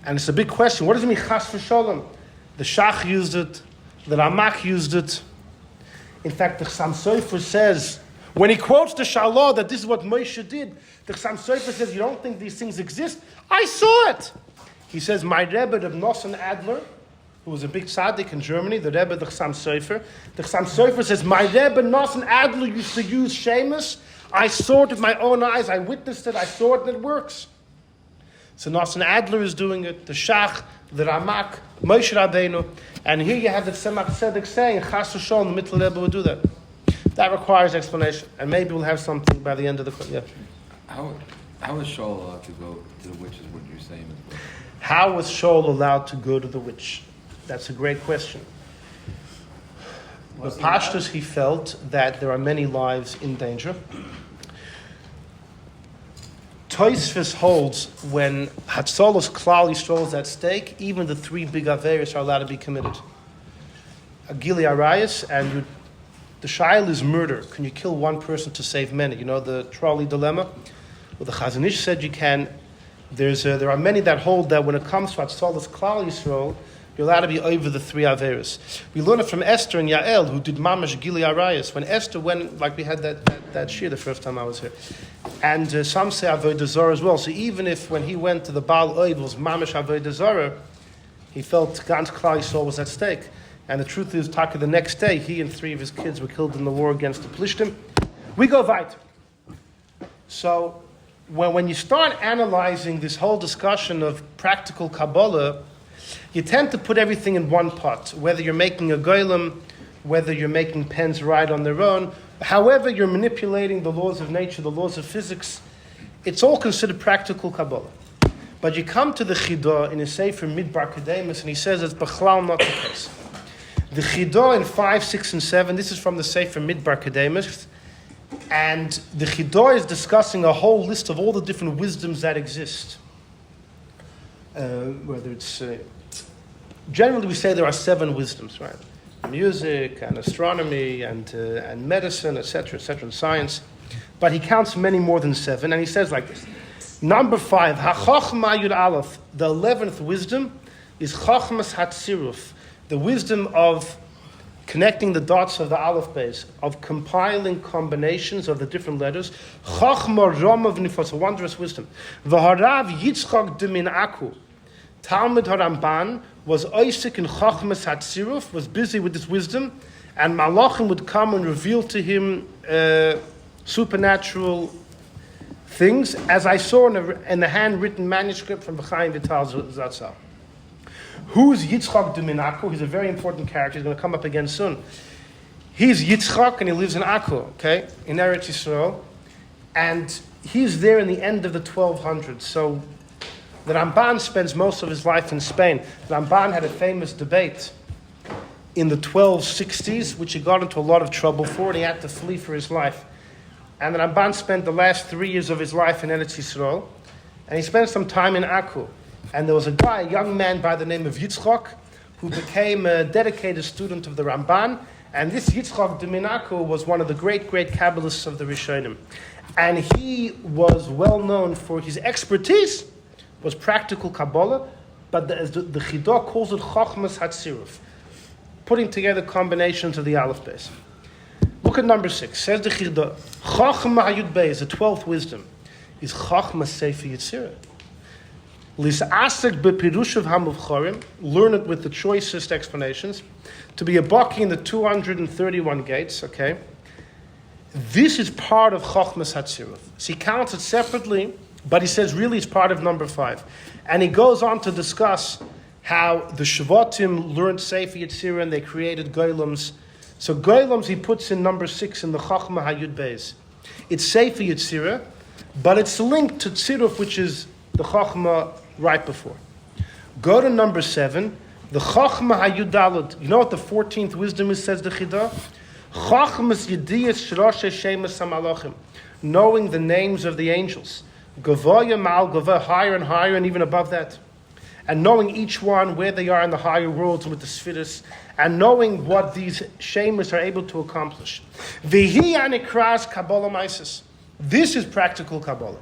And it's a big question. What does it mean, Chas v'sholom? The Shach used it. The Ramach used it. In fact, the Chassam Sofer says, when he quotes the Shalah that this is what Moshe did, the Chassam Sofer says, you don't think these things exist? I saw it. He says, my Rebbe, Reb Nosson Adler, who was a big tzaddik in Germany, the Rebbe, the Chassam Sofer. The Chassam Sofer says, my Rebbe, Nosson Adler, used to use Shemus. I saw it with my own eyes. I witnessed it. I saw it, and it works. So Nosson Adler is doing it. The Shach, the Ramak, Moshe Rabbeinu. And here you have the Tzemach Tzedek saying, Chas v'sholom, the Mittel Rebbe would do that. That requires explanation. And maybe we'll have something by the end of the... Yeah. How is Shaul allowed to go to the witch, is what you're saying? How was Shaul allowed to go to the witch? That's a great question. The Pashtus, he felt that there are many lives in danger. Tosfos holds when Hatzalos Klal Yisrael is at stake, even the three big Averis are allowed to be committed. Gili Arayas, and the Shail is murder. Can you kill one person to save many? You know the trolley dilemma? Well, the Chazon Ish said you can. There are many that hold that when it comes to Hatzalos Klal Yisrael, you're allowed to be over the three Averis. We learn it from Esther and Yael, who did Mamash Gili Arayas. When Esther went, like we had that shir the first time I was here. And some say Avodah Zarah as well. So even if when he went to the Baal Oiv was Mamash Avodah Zarah, he felt Gans Klal Yisrael was at stake. And the truth is, Taka, the next day, he and three of his kids were killed in the war against the Plishtim. We go weiter. So when you start analyzing this whole discussion of practical Kabbalah, you tend to put everything in one pot, whether you're making a golem, whether you're making pens ride on their own, however you're manipulating the laws of nature, the laws of physics, it's all considered practical Kabbalah. But you come to the Chidah in a Sefer Midbar Kedemus, and he says it's Bechlal not the case. The Chidah in 5, 6, and 7, this is from the Sefer Midbar Kedemus, and the Chidah is discussing a whole list of all the different wisdoms that exist. Whether it's... generally we say there are 7 wisdoms, right? Music and astronomy and medicine, etc., and science. But he counts many more than 7, and he says like this. Number 5, HaChochma Yud Aleph, the 11th wisdom is Chochmas Hatziruf, the wisdom of connecting the dots of the Aleph base, of compiling combinations of the different letters. Chochma Romav Nifos, a wondrous wisdom. V'harav Yitzchak Demin Aku, Talmud Haramban, was Isaac in Chochmas Hatziruf, was busy with this wisdom, and Malachim would come and reveal to him supernatural things, as I saw in the handwritten manuscript from B'chaim Vital Zatzal. Who's Yitzchak de Akko? He's a very important character. He's going to come up again soon. He's Yitzchak, and he lives in Akko, okay, in Eretz Yisrael, and he's there in the end of the 1200s. So the Ramban spends most of his life in Spain. The Ramban had a famous debate in the 1260s, which he got into a lot of trouble for, and he had to flee for his life. And the Ramban spent the last 3 years of his life in Eretz Yisrael, and he spent some time in Akko. And there was a guy, a young man by the name of Yitzchak, who became a dedicated student of the Ramban, and this Yitzchak de Akko was one of the great Kabbalists of the Rishonim. And he was well known for his expertise, was practical Kabbalah, but as the Chidah calls it Chochmas Hatziruf, putting together combinations of the Aleph base. Look at number 6. Says the Chidah, Chochma Hayud Beis, the 12th wisdom, is Chochma Sefer Yetzirah. Lis'asek bepirushav hamuvchorim, learn it with the choicest explanations. To be a baki in the 231 gates, okay? This is part of Chochmas Hatziruf. So he counts it separately, but he says really it's part of number 5. And he goes on to discuss how the Shvatim learned Sefer Yetzirah and they created Golems. So Golems he puts in number 6 in the Chochma Hayud Beis. It's Sefer Yetzirah, but it's linked to Tziruf, which is the Chochma right before. Go to number 7. The Chachma Hayudalud. You know what the 14th wisdom is, says the Chidah? Chachmas Yediyas Shroshe Shemas HaMalachim. Knowing the names of the angels. Gavoya Mal Gavoya, higher and higher, and even above that. And knowing each one, where they are in the higher worlds with the Sfiris, and knowing what these Shemas are able to accomplish. Vihi Anikras Kabbalah Maisis. This is practical Kabbalah.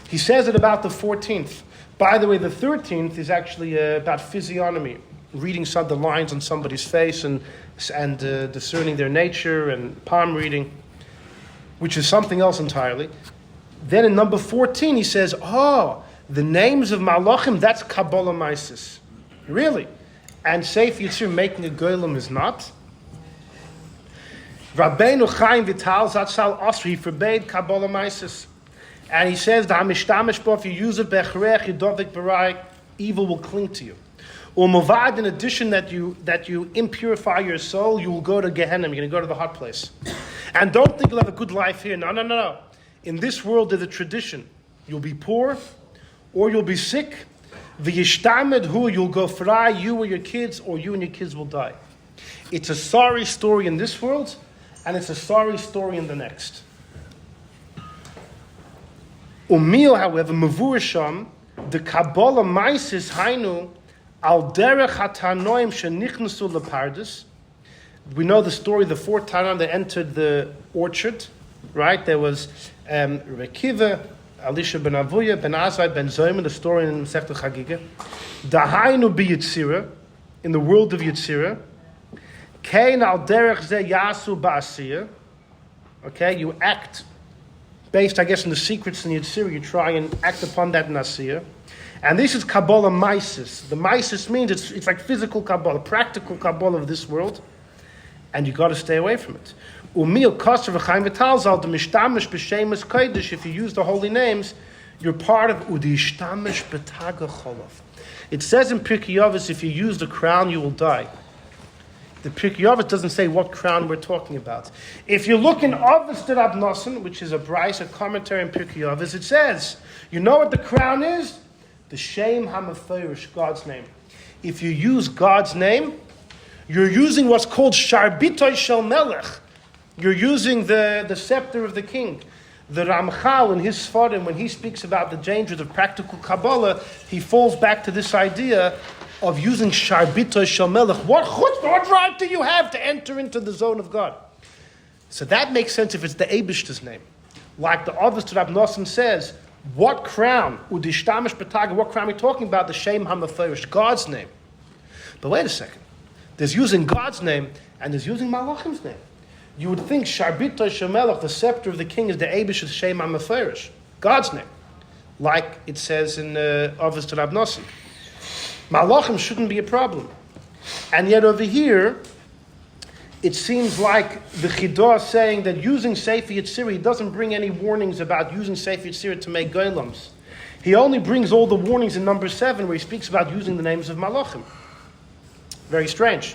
He says it about the 14th. By the way, the 13th is actually about physiognomy, reading some of the lines on somebody's face and discerning their nature, and palm reading, which is something else entirely. Then in number 14, he says, the names of Malachim, that's Kabbalah Maisis. Really? And Seif Yitzir making a Golem is not? Rabbeinu Chaim Vital Zatzal Osri, he forbade Kabbalah Maisis. And he says, if you use it, evil will cling to you. Umovad, in addition that you impurify your soul, you will go to Gehenna, you're going to go to the hot place. And don't think you'll have a good life here. No. In this world, there's a tradition. You'll be poor, or you'll be sick. V'yishtamed hu, you'll go fry, you or your kids, or you and your kids will die. It's a sorry story in this world, and it's a sorry story in the next. Umil, however, mavurisham, the Kabbalah Maisis Hainu, al derech hatanoim shenichnasu lepardus. We know the story, the 4 Tanoim that entered the orchard, right? There was Rekiva, Elisha ben Avuya, ben Azai, ben Zoyman, the story in Masechta Chagiga. Dahainu bi Yitzira, in the world of Yitzira. Kein al derech ze yasu ba'asiyah. Okay, you act based, I guess, on the secrets in Yitzira. You try and act upon that in Asiyah. And this is Kabbalah Maisis. The Maisis means it's like physical Kabbalah, practical Kabbalah of this world. And you got to stay away from it. Umil Koser v'chaim v'talzal the mishtamish b'shemus kodesh. If you use the holy names, you're part of udishtamish b'taga cholov. It says in Pirkei Avos, if you use the crown, you will die. The Pirkei Avos doesn't say what crown we're talking about. If you look in Avos de Rab Nosson, which is a Bryce, a commentary in Pirkei Avos, it says, you know what the crown is? The Shem HaMeforish, God's name. If you use God's name, you're using what's called Sharbitoy Shel Melech. You're using the scepter of the king. The Ramchal in his Sfarim, when he speaks about the dangers of practical Kabbalah, he falls back to this idea of using Sharbitoy Shel Melech. What right do you have to enter into the zone of God? So that makes sense if it's the Eibishter's name. Like the Avos to Rab Nosson says, what crown? Udishtamish b'taga, what crown are we talking about? The Shem HaMeforish, God's name. But wait a second. There's using God's name, and there's using Malachim's name. You would think Sharbitoy Shel Melech, the scepter of the king, is the Eibishter's Shem HaMeforish, God's name. Like it says in Avos to Rab Nosson. Malachim shouldn't be a problem. And yet over here, it seems like the Chidah is saying that using Sefer Yetzirah, he doesn't bring any warnings about using Sefer Yetzirah to make golems. He only brings all the warnings in number 7 where he speaks about using the names of Malachim. Very strange.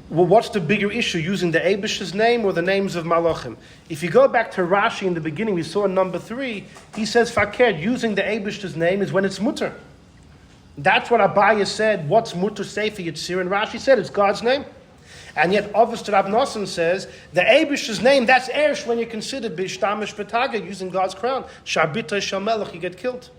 Well, what's the bigger issue, using the Eibishter's name or the names of Malachim? If you go back to Rashi in the beginning, we saw in number 3, he says, Fakir, using the Eibishter's name is when it's mutter. That's what Abaya said, what's mutter Sefer Yetzirah, and Rashi said it's God's name. And yet, Avos to Rab Nosson says, the Eibishter's name, that's Ersh when you consider Bishtamish B'taga, using God's crown. Sharbitoy Shel Melech, you get killed.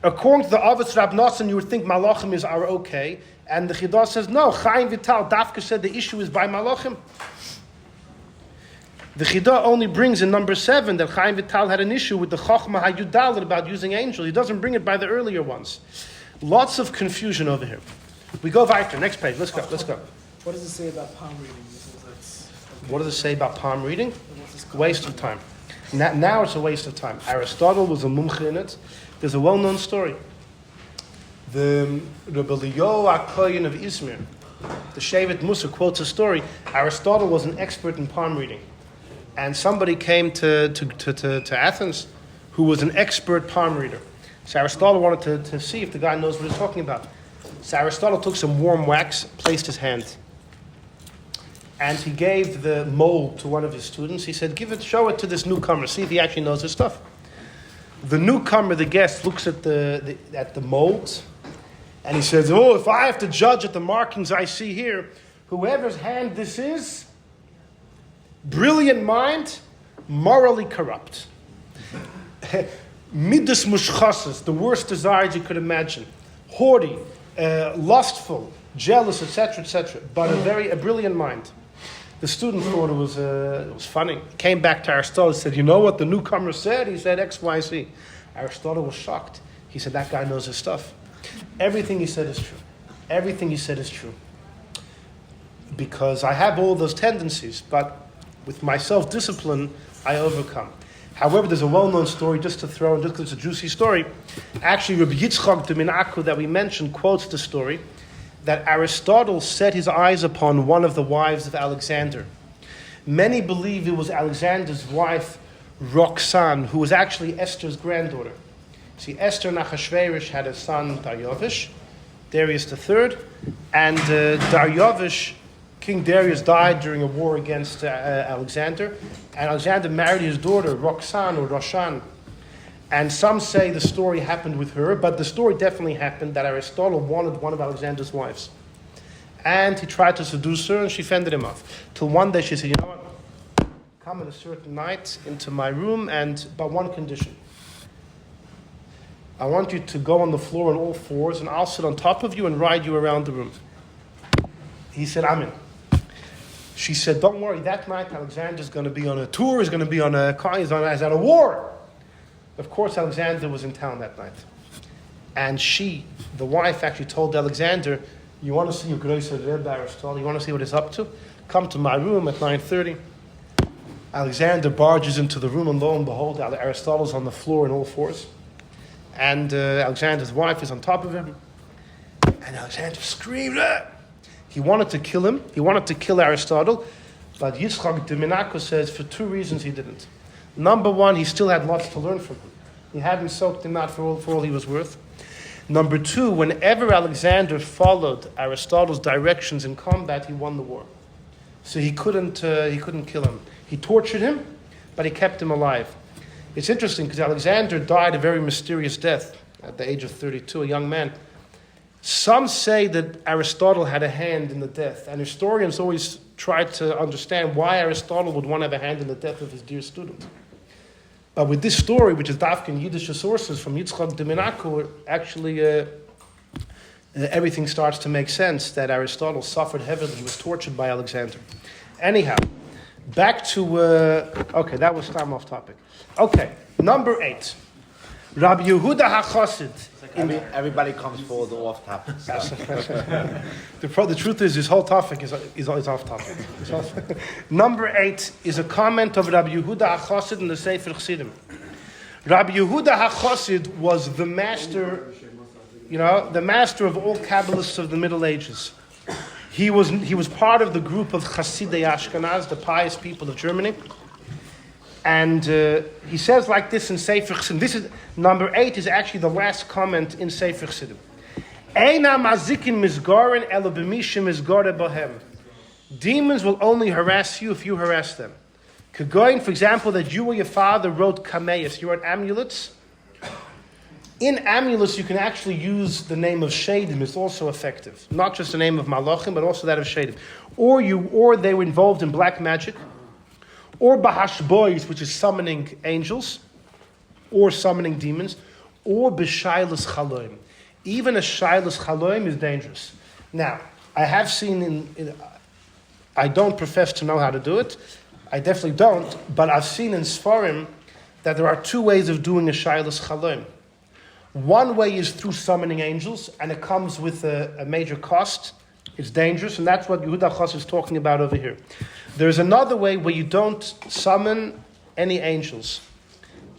According to the Avos Rab Nosson, you would think Malachim are okay. And the Chidah says, no, Chaim Vital, Dafka said the issue is by Malachim. The Chidah only brings in number 7 that Chaim Vital had an issue with the Chochmah HaYudalit about using angels. He doesn't bring it by the earlier ones. Lots of confusion over here. We go weiter. Next page. Let's go. What does it say about palm reading? What does it say about palm reading? Waste of time. Now it's a waste of time. Aristotle was a mumche in it. There's a well-known story. The Rebbe Eliyahu HaKohen of Izmir, the Shevet Musa, quotes a story. Aristotle was an expert in palm reading. And somebody came to Athens who was an expert palm reader. So Aristotle wanted to see if the guy knows what he's talking about. So Aristotle took some warm wax, placed his hand, and he gave the mold to one of his students. He said, show it to this newcomer, see if he actually knows his stuff. The newcomer, the guest, looks at the mold, and he says, "Oh, if I have to judge at the markings I see here, whoever's hand this is, brilliant mind, morally corrupt. Midas mushchasas, the worst desires you could imagine, haughty, lustful, jealous, etc., etc. But a brilliant mind." The student thought it was funny. Came back to Aristotle and said, "You know what the newcomer said?" He said X, Y, Z. Aristotle was shocked. He said, "That guy knows his stuff. Everything he said is true. Everything he said is true. Because I have all those tendencies, but with my self-discipline, I overcome." However, there's a well-known story, just to throw in, just because it's a juicy story. Actually, Rabbi Yitzchak de Minaku that we mentioned quotes the story that Aristotle set his eyes upon one of the wives of Alexander. Many believe it was Alexander's wife, Roxanne, who was actually Esther's granddaughter. See, Esther and Achashverosh had a son, Daryavish, Darius III, and Daryavish, King Darius, died during a war against Alexander, and Alexander married his daughter, Roxanne or Roshan. And some say the story happened with her, but the story definitely happened that Aristotle wanted one of Alexander's wives. And he tried to seduce her, and she fended him off. Till one day she said, "You know what? Come at a certain night into my room, and but one condition. I want you to go on the floor on all fours, and I'll sit on top of you and ride you around the room." He said, "I'm in." She said, "Don't worry, that night Alexander's going to be on a tour, he's going to be on a car, he's at a war." Of course, Alexander was in town that night. And she, the wife, actually told Alexander, "You want to see your Großer Rebbe Aristotle? You want to see what he's up to? Come to my room at 9:30. Alexander barges into the room, and lo and behold, Aristotle's on the floor in all fours. And Alexander's wife is on top of him. And Alexander screamed. "Ah!" He wanted to kill him. He wanted to kill Aristotle. But Yitzchak de Minaku says for two reasons he didn't. Number one, he still had lots to learn from him. He hadn't soaked him out for all he was worth. Number two, whenever Alexander followed Aristotle's directions in combat, he won the war. So he couldn't kill him. He tortured him, but he kept him alive. It's interesting because Alexander died a very mysterious death at the age of 32, a young man. Some say that Aristotle had a hand in the death, and historians always try to understand why Aristotle would want to have a hand in the death of his dear student. But with this story, which is Dafkin Yiddish sources from Yitzchak de Minaku, actually everything starts to make sense that Aristotle suffered heavily. He was tortured by Alexander. Anyhow, back to... okay, that was time off topic. Okay, number 8. Rabbi Yehuda HaChassid. Everybody comes for the off topic stuff. The truth is, this whole topic is off topic. Number 8 is a comment of Rabbi Yehuda HaChassid in the Sefer Chassidim. Rabbi Yehuda HaChassid was the master, the master of all Kabbalists of the Middle Ages. He was part of the group of Chassidei Ashkenaz, the pious people of Germany. And he says like this in Sefer Chassidim. This is number 8 is actually the last comment in Sefer Chassidim. Eina mazikin mizgarin elo b'mishim mizgare bohem. Demons will only harass you if you harass them. Kagoin, for example, that you or your father wrote kameis. You wrote amulets. In amulets, you can actually use the name of Shadim. It's also effective. Not just the name of Malachim, but also that of Shadim. Or they were involved in black magic. Or Bahashbois, which is summoning angels, or summoning demons, or B'Shailas Chaloim. Even a Shailas Chaloim is dangerous. Now, I have seen I don't profess to know how to do it. I definitely don't, but I've seen in Sfarim that there are 2 ways of doing a Shailas Chaloim. One way is through summoning angels, and it comes with a major cost. It's dangerous, and that's what Yehuda Chas is talking about over here. There's another way where you don't summon any angels.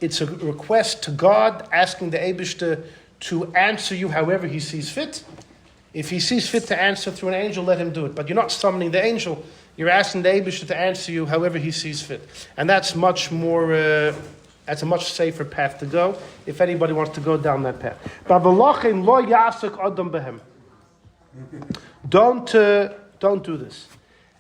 It's a request to God, asking the Eibishter to answer you however he sees fit. If he sees fit to answer through an angel, let him do it. But you're not summoning the angel. You're asking the Eibishter to answer you however he sees fit. And that's much more... that's a much safer path to go, if anybody wants to go down that path. Don't do this.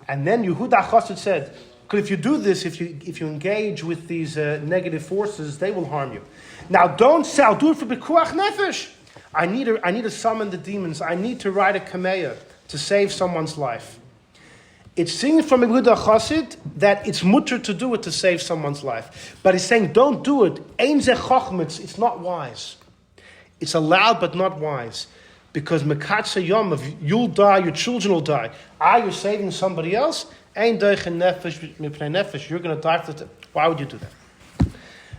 And then Yehuda Chassid said, Because if you do this, if you engage with these negative forces, they will harm you. Now, don't say, I'll do it for Bikuach Nefesh. I need to summon the demons. I need to write a kameya to save someone's life. It's seen from Yehuda Chassid that it's mutter to do it to save someone's life. But he's saying, don't do it. Ein ze chochmetz. It's not wise. It's allowed, but not wise. Because mekatze yom, you'll die, your children will die. You're saving somebody else? Ein deichen nefesh mipnei nefesh. You're going to die. Why would you do that?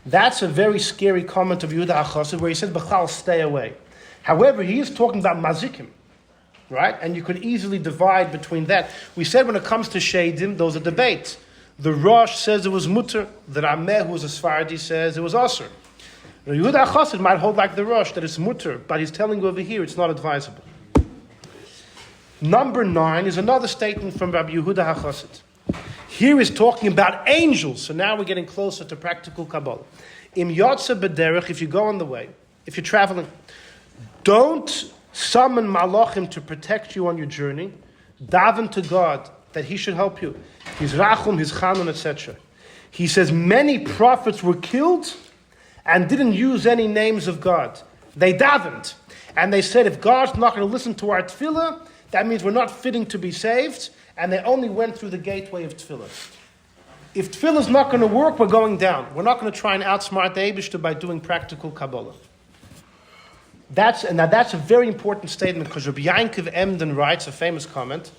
That's a very scary comment of Yehuda Chassid where he says, Bechal, stay away. However, he is talking about mazikim. Right? And you could easily divide between that. We said when it comes to Shadim, those are debates. The Rosh says it was mutter. The Rameh, who was a Sfaradi, says it was asr. The Yehuda Chassid might hold like the Rosh, that it's mutter, but he's telling you over here it's not advisable. Number 9 is another statement from Rabbi Yehuda HaChassid. Here is talking about angels. So now we're getting closer to practical Kabbalah. Im yotze b'derech, if you go on the way, if you're traveling, don't summon malachim to protect you on your journey. Daven to God that He should help you. His rachum, His chanun, etc. He says many prophets were killed and didn't use any names of God. They davened. And they said, if God's not going to listen to our tefillah, that means we're not fitting to be saved. And they only went through the gateway of tefillah. If tefillah is not going to work, we're going down. We're not going to try and outsmart the Eibishter by doing practical Kabbalah. That's a very important statement because Rabbi Yankov Emden writes a famous comment.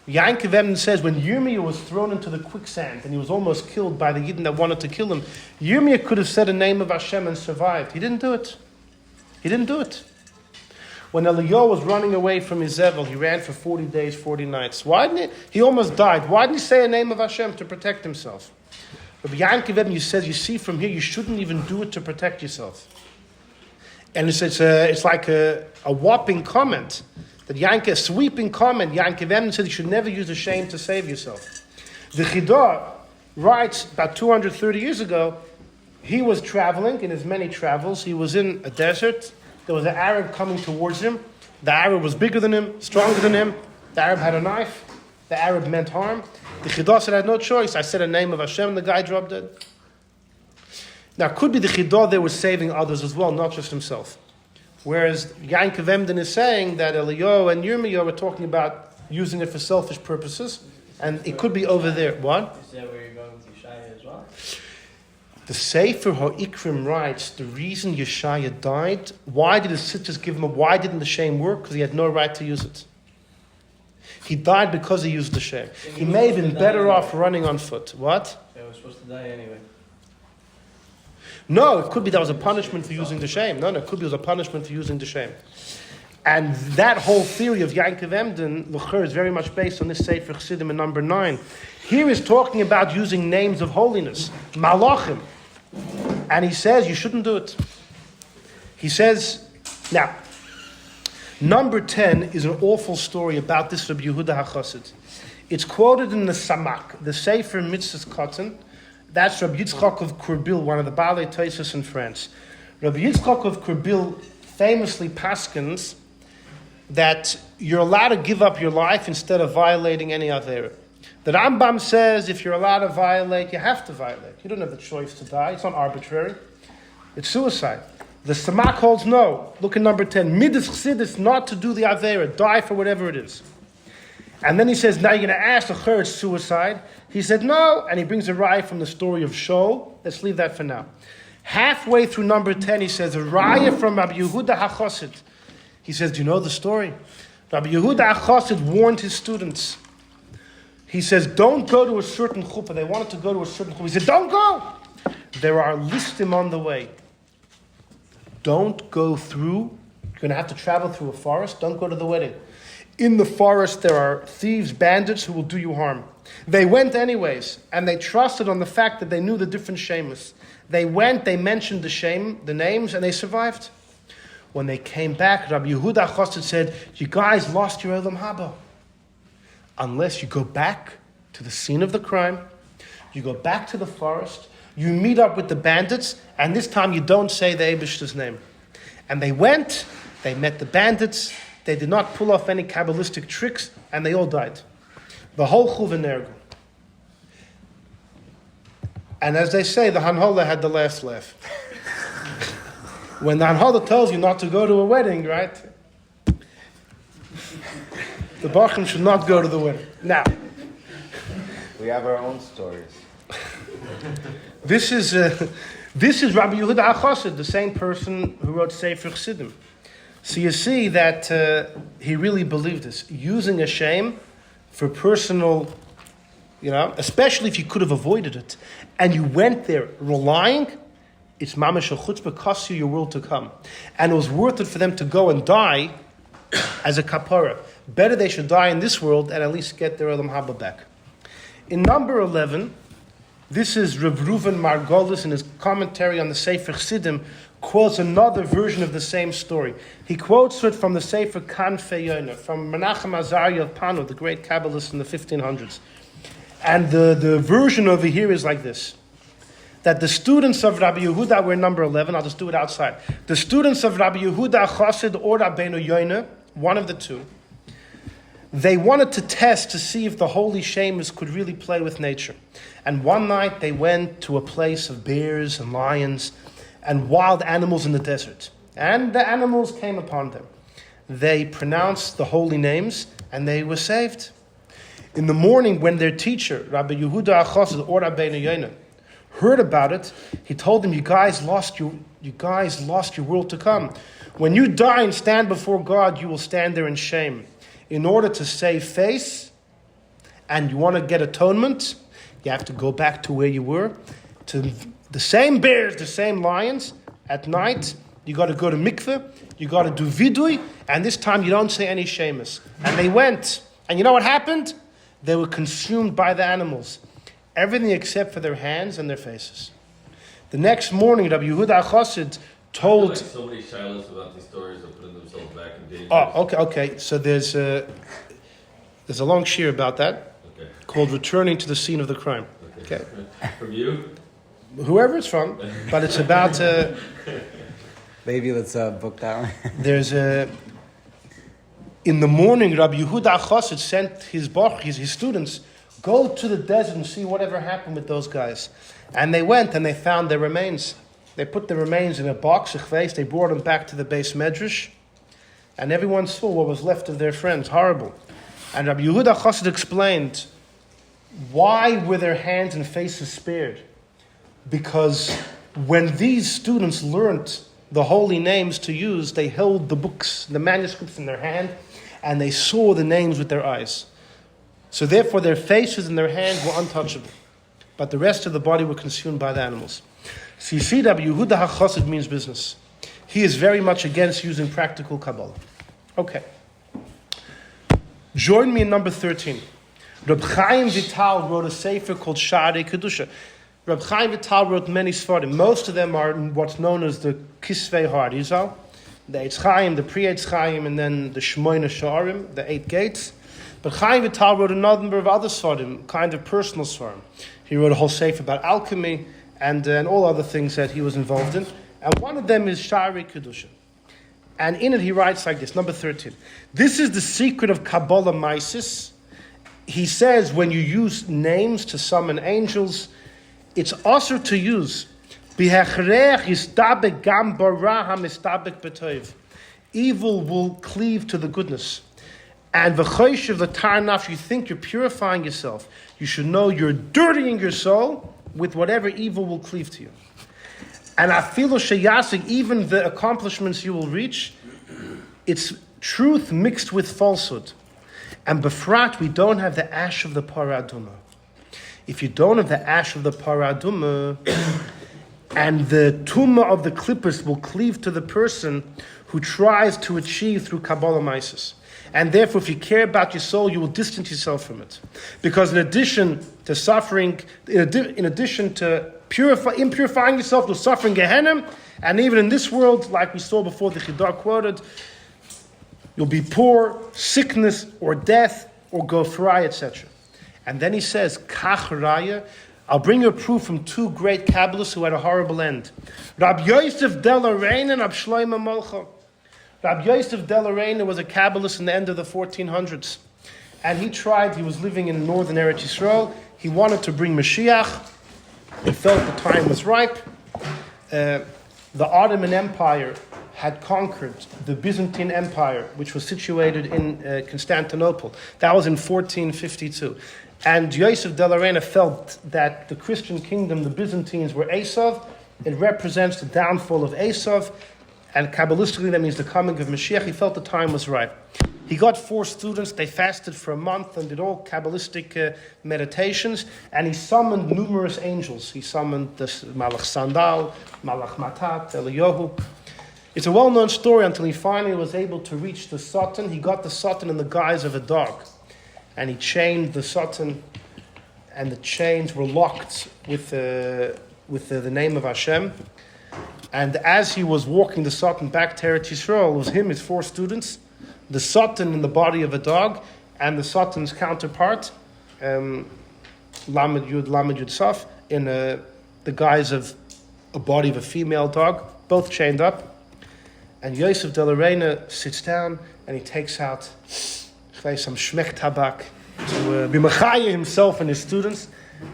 Yankov Emden says when Yirmiyah was thrown into the quicksand and he was almost killed by the Yidden that wanted to kill him, Yirmiyah could have said the name of Hashem and survived. He didn't do it. He didn't do it. When Eliyahu was running away from Izebel, he ran for 40 days, 40 nights. Why didn't he almost died. Why didn't he say the name of Hashem to protect himself? Rabbi Yankov Emden says, you see from here, you shouldn't even do it to protect yourself. And it's like a whopping comment. A sweeping comment. Yankov Emden said you should never use the shame to save yourself. The Chidah writes about 230 years ago, he was traveling in his many travels. He was in a desert. There was an Arab coming towards him. The Arab was bigger than him, stronger than him. The Arab had a knife. The Arab meant harm. The Chidah said, I had no choice. I said the name of Hashem, and the guy dropped dead. Now, it could be the Chidah there was saving others as well, not just himself. Whereas Yankov Emden is saying that Eliyahu and Yirmiyah were talking about using it for selfish purposes, and it could be over there. What? Is that where you're going with Yeshaya as well? The Sefer HaIkrim writes, the reason Yeshaya died, why did his sisters give him why didn't the shame work? Because he had no right to use it. He died because he used the shame. He may have been better off running on foot. What? So I was supposed to die anyway. No, it could be that was a punishment for using the shame. No, it could be it was a punishment for using the shame. And that whole theory of Yankov Emden, L'cher, is very much based on this Sefer Chassidim in number 9. Here is talking about using names of holiness, Malachim. And he says you shouldn't do it. He says, now, number 10 is an awful story about this Rabbi Yehuda HaChassid. It's quoted in the Samak, the Sefer Mitzvahs Katan. That's Rabbi Yitzchak of Courbil, one of the Balei Tosfos in France. Rabbi Yitzchak of Courbil famously paskins that you're allowed to give up your life instead of violating any other. The Rambam says if you're allowed to violate, you have to violate. You don't have the choice to die. It's not arbitrary. It's suicide. The Samak holds no. Look at number 10. Midas Chassidus, not to do the Avera. Die for whatever it is. And then he says, now you're going to ask the Chur, it's suicide. He said, no. And he brings a raya from the story of Shaul. Let's leave that for now. Halfway through number 10, he says, a raya from Rabbi Yehuda HaChassid. He says, do you know the story? Rabbi Yehuda HaChassid warned his students. He says, don't go to a certain chuppah. They wanted to go to a certain chuppah. He said, don't go. There are listim on the way. Don't go through. You're going to have to travel through a forest. Don't go to the wedding. In the forest, there are thieves, bandits who will do you harm. They went anyways, and they trusted on the fact that they knew the different shemus. They went, they mentioned the names, and they survived. When they came back, Rabbi Yehuda HaChassid said, you guys lost your Olam Haba. Unless you go back to the scene of the crime, you go back to the forest, you meet up with the bandits, and this time you don't say the Eibishter's name. And they went, they met the bandits, they did not pull off any Kabbalistic tricks, and they all died. The whole Chuv Nergu. And as they say, the Hanhola had the last laugh. When the Hanhola tells you not to go to a wedding, right? The Bachim should not go to the wedding. Now, We have our own stories. this is Rabbi Yehuda HaChassid, the same person who wrote Sefer Chassidim. So you see that he really believed this. Using a shame for personal, especially if you could have avoided it, and you went there relying, it's mamash chutzpah, costs you your world to come. And it was worth it for them to go and die as a kapara. Better they should die in this world and at least get their Olam Haba back. In number 11, this is Rav Reuven Margolis in his commentary on the Sefer Chassidim, quotes another version of the same story. He quotes it from the Sefer Kanfei Yonah, from Menachem Azariah of Pano, the great Kabbalist in the 1500s. And the version over here is like this. That the students of Rabbi Yehuda were number 11, I'll just do it outside. The students of Rabbi Yehuda Chassid or Rabbeinu Yonah, one of the two, they wanted to test to see if the holy shamus could really play with nature. And one night they went to a place of bears and lions and wild animals in the desert. And the animals came upon them. They pronounced the holy names and they were saved. In the morning when their teacher, Rabbi Yehuda Chassid or Rabbeinu Yonah, heard about it, he told them, you guys lost your world to come. When you die and stand before God, you will stand there in shame. In order to save face, and you want to get atonement, you have to go back to where you were, to the same bears, the same lions. At night, you got to go to mikveh, you got to do vidui, and this time you don't say any shemus. And they went, and you know what happened? They were consumed by the animals. Everything except for their hands and their faces. The next morning, Rabbi Yehuda Chassid told... so many shilas about these stories of putting themselves back in danger. Oh, okay. So there's a long shir about that, called Returning to the Scene of the Crime. Okay. From you? Whoever it's from, but it's about... Maybe let's book that one. There's a... In the morning, Rabbi Yehuda Chassid sent his students, go to the desert and see whatever happened with those guys. And they went and they found their remains. They put the remains in a box, they brought them back to the base medrash, and everyone saw what was left of their friends. Horrible. And Rabbi Yehuda Chassid explained, why were their hands and faces spared? Because when these students learned the holy names to use, they held the books, the manuscripts in their hand, and they saw the names with their eyes. So therefore their faces and their hands were untouchable. But the rest of the body were consumed by the animals. So you see, Rabbi Yehuda HaChassid means business. He is very much against using practical Kabbalah. Okay. Join me in number 13. Reb Chaim Vital wrote a sefer called Sha'arei Kedusha. Reb Chaim Vital wrote many svarim. Most of them are what's known as the Kisvei Harizal, the Eitz Chaim, the Pri-Eitz Chaim, and then the Shmoyne Sha'arim, the 8 gates. But Chaim Vital wrote a number of other svarim, kind of personal svarim. He wrote a whole sefer about alchemy and all other things that he was involved in. And one of them is Sha'arei Kedusha. And in it he writes like this, number 13. This is the secret of Kabbalah Maisis. He says when you use names to summon angels, it's also to use. Evil will cleave to the goodness. And v'choishev the tarnaf, you think you're purifying yourself. You should know you're dirtying your soul with whatever evil will cleave to you. And afilu sheyasig, even the accomplishments you will reach, it's truth mixed with falsehood. And befrat, we don't have the ash of the paraduma. If you don't have the ash of the paraduma, and the tumah of the clippers will cleave to the person who tries to achieve through Kabbalah Maisis. And therefore, if you care about your soul, you will distance yourself from it. Because in addition to suffering, in addition to impurifying yourself, you'll suffer in Gehenna, and even in this world, like we saw before the Chidar quoted, you'll be poor, sickness, or death, or go fry, etc. And then he says, Kach Raya, I'll bring you a proof from two great Kabbalists who had a horrible end. Rab Yosef Del Arain and Rab Shlomo Molcha. Rab Yosef Del Arain was a Kabbalist in the end of the 1400s. And he was living in northern Eretz Yisrael. He wanted to bring Mashiach. He felt the time was ripe. The Ottoman Empire had conquered the Byzantine Empire, which was situated in Constantinople. That was in 1452. And Yosef de la Reina felt that the Christian kingdom, the Byzantines, were Esav. It represents the downfall of Esav. And Kabbalistically, that means the coming of Mashiach. He felt the time was ripe. He got 4 students. They fasted for a month and did all Kabbalistic meditations. And he summoned numerous angels. He summoned the Malach Sandal, Malach Matat, Eliyahu. It's a well-known story until he finally was able to reach the Satan. He got the Satan in the guise of a dog. And he chained the Satan. And the chains were locked with the name of Hashem. And as he was walking the Satan back to Eretz Yisrael, it was him, his 4 students, the Satan in the body of a dog, and the Satan's counterpart, Lamed Yud Saf, in the guise of a body of a female dog, both chained up. And Yosef de la Reina sits down and he takes out some shmek tabak to be mechaya himself and his students.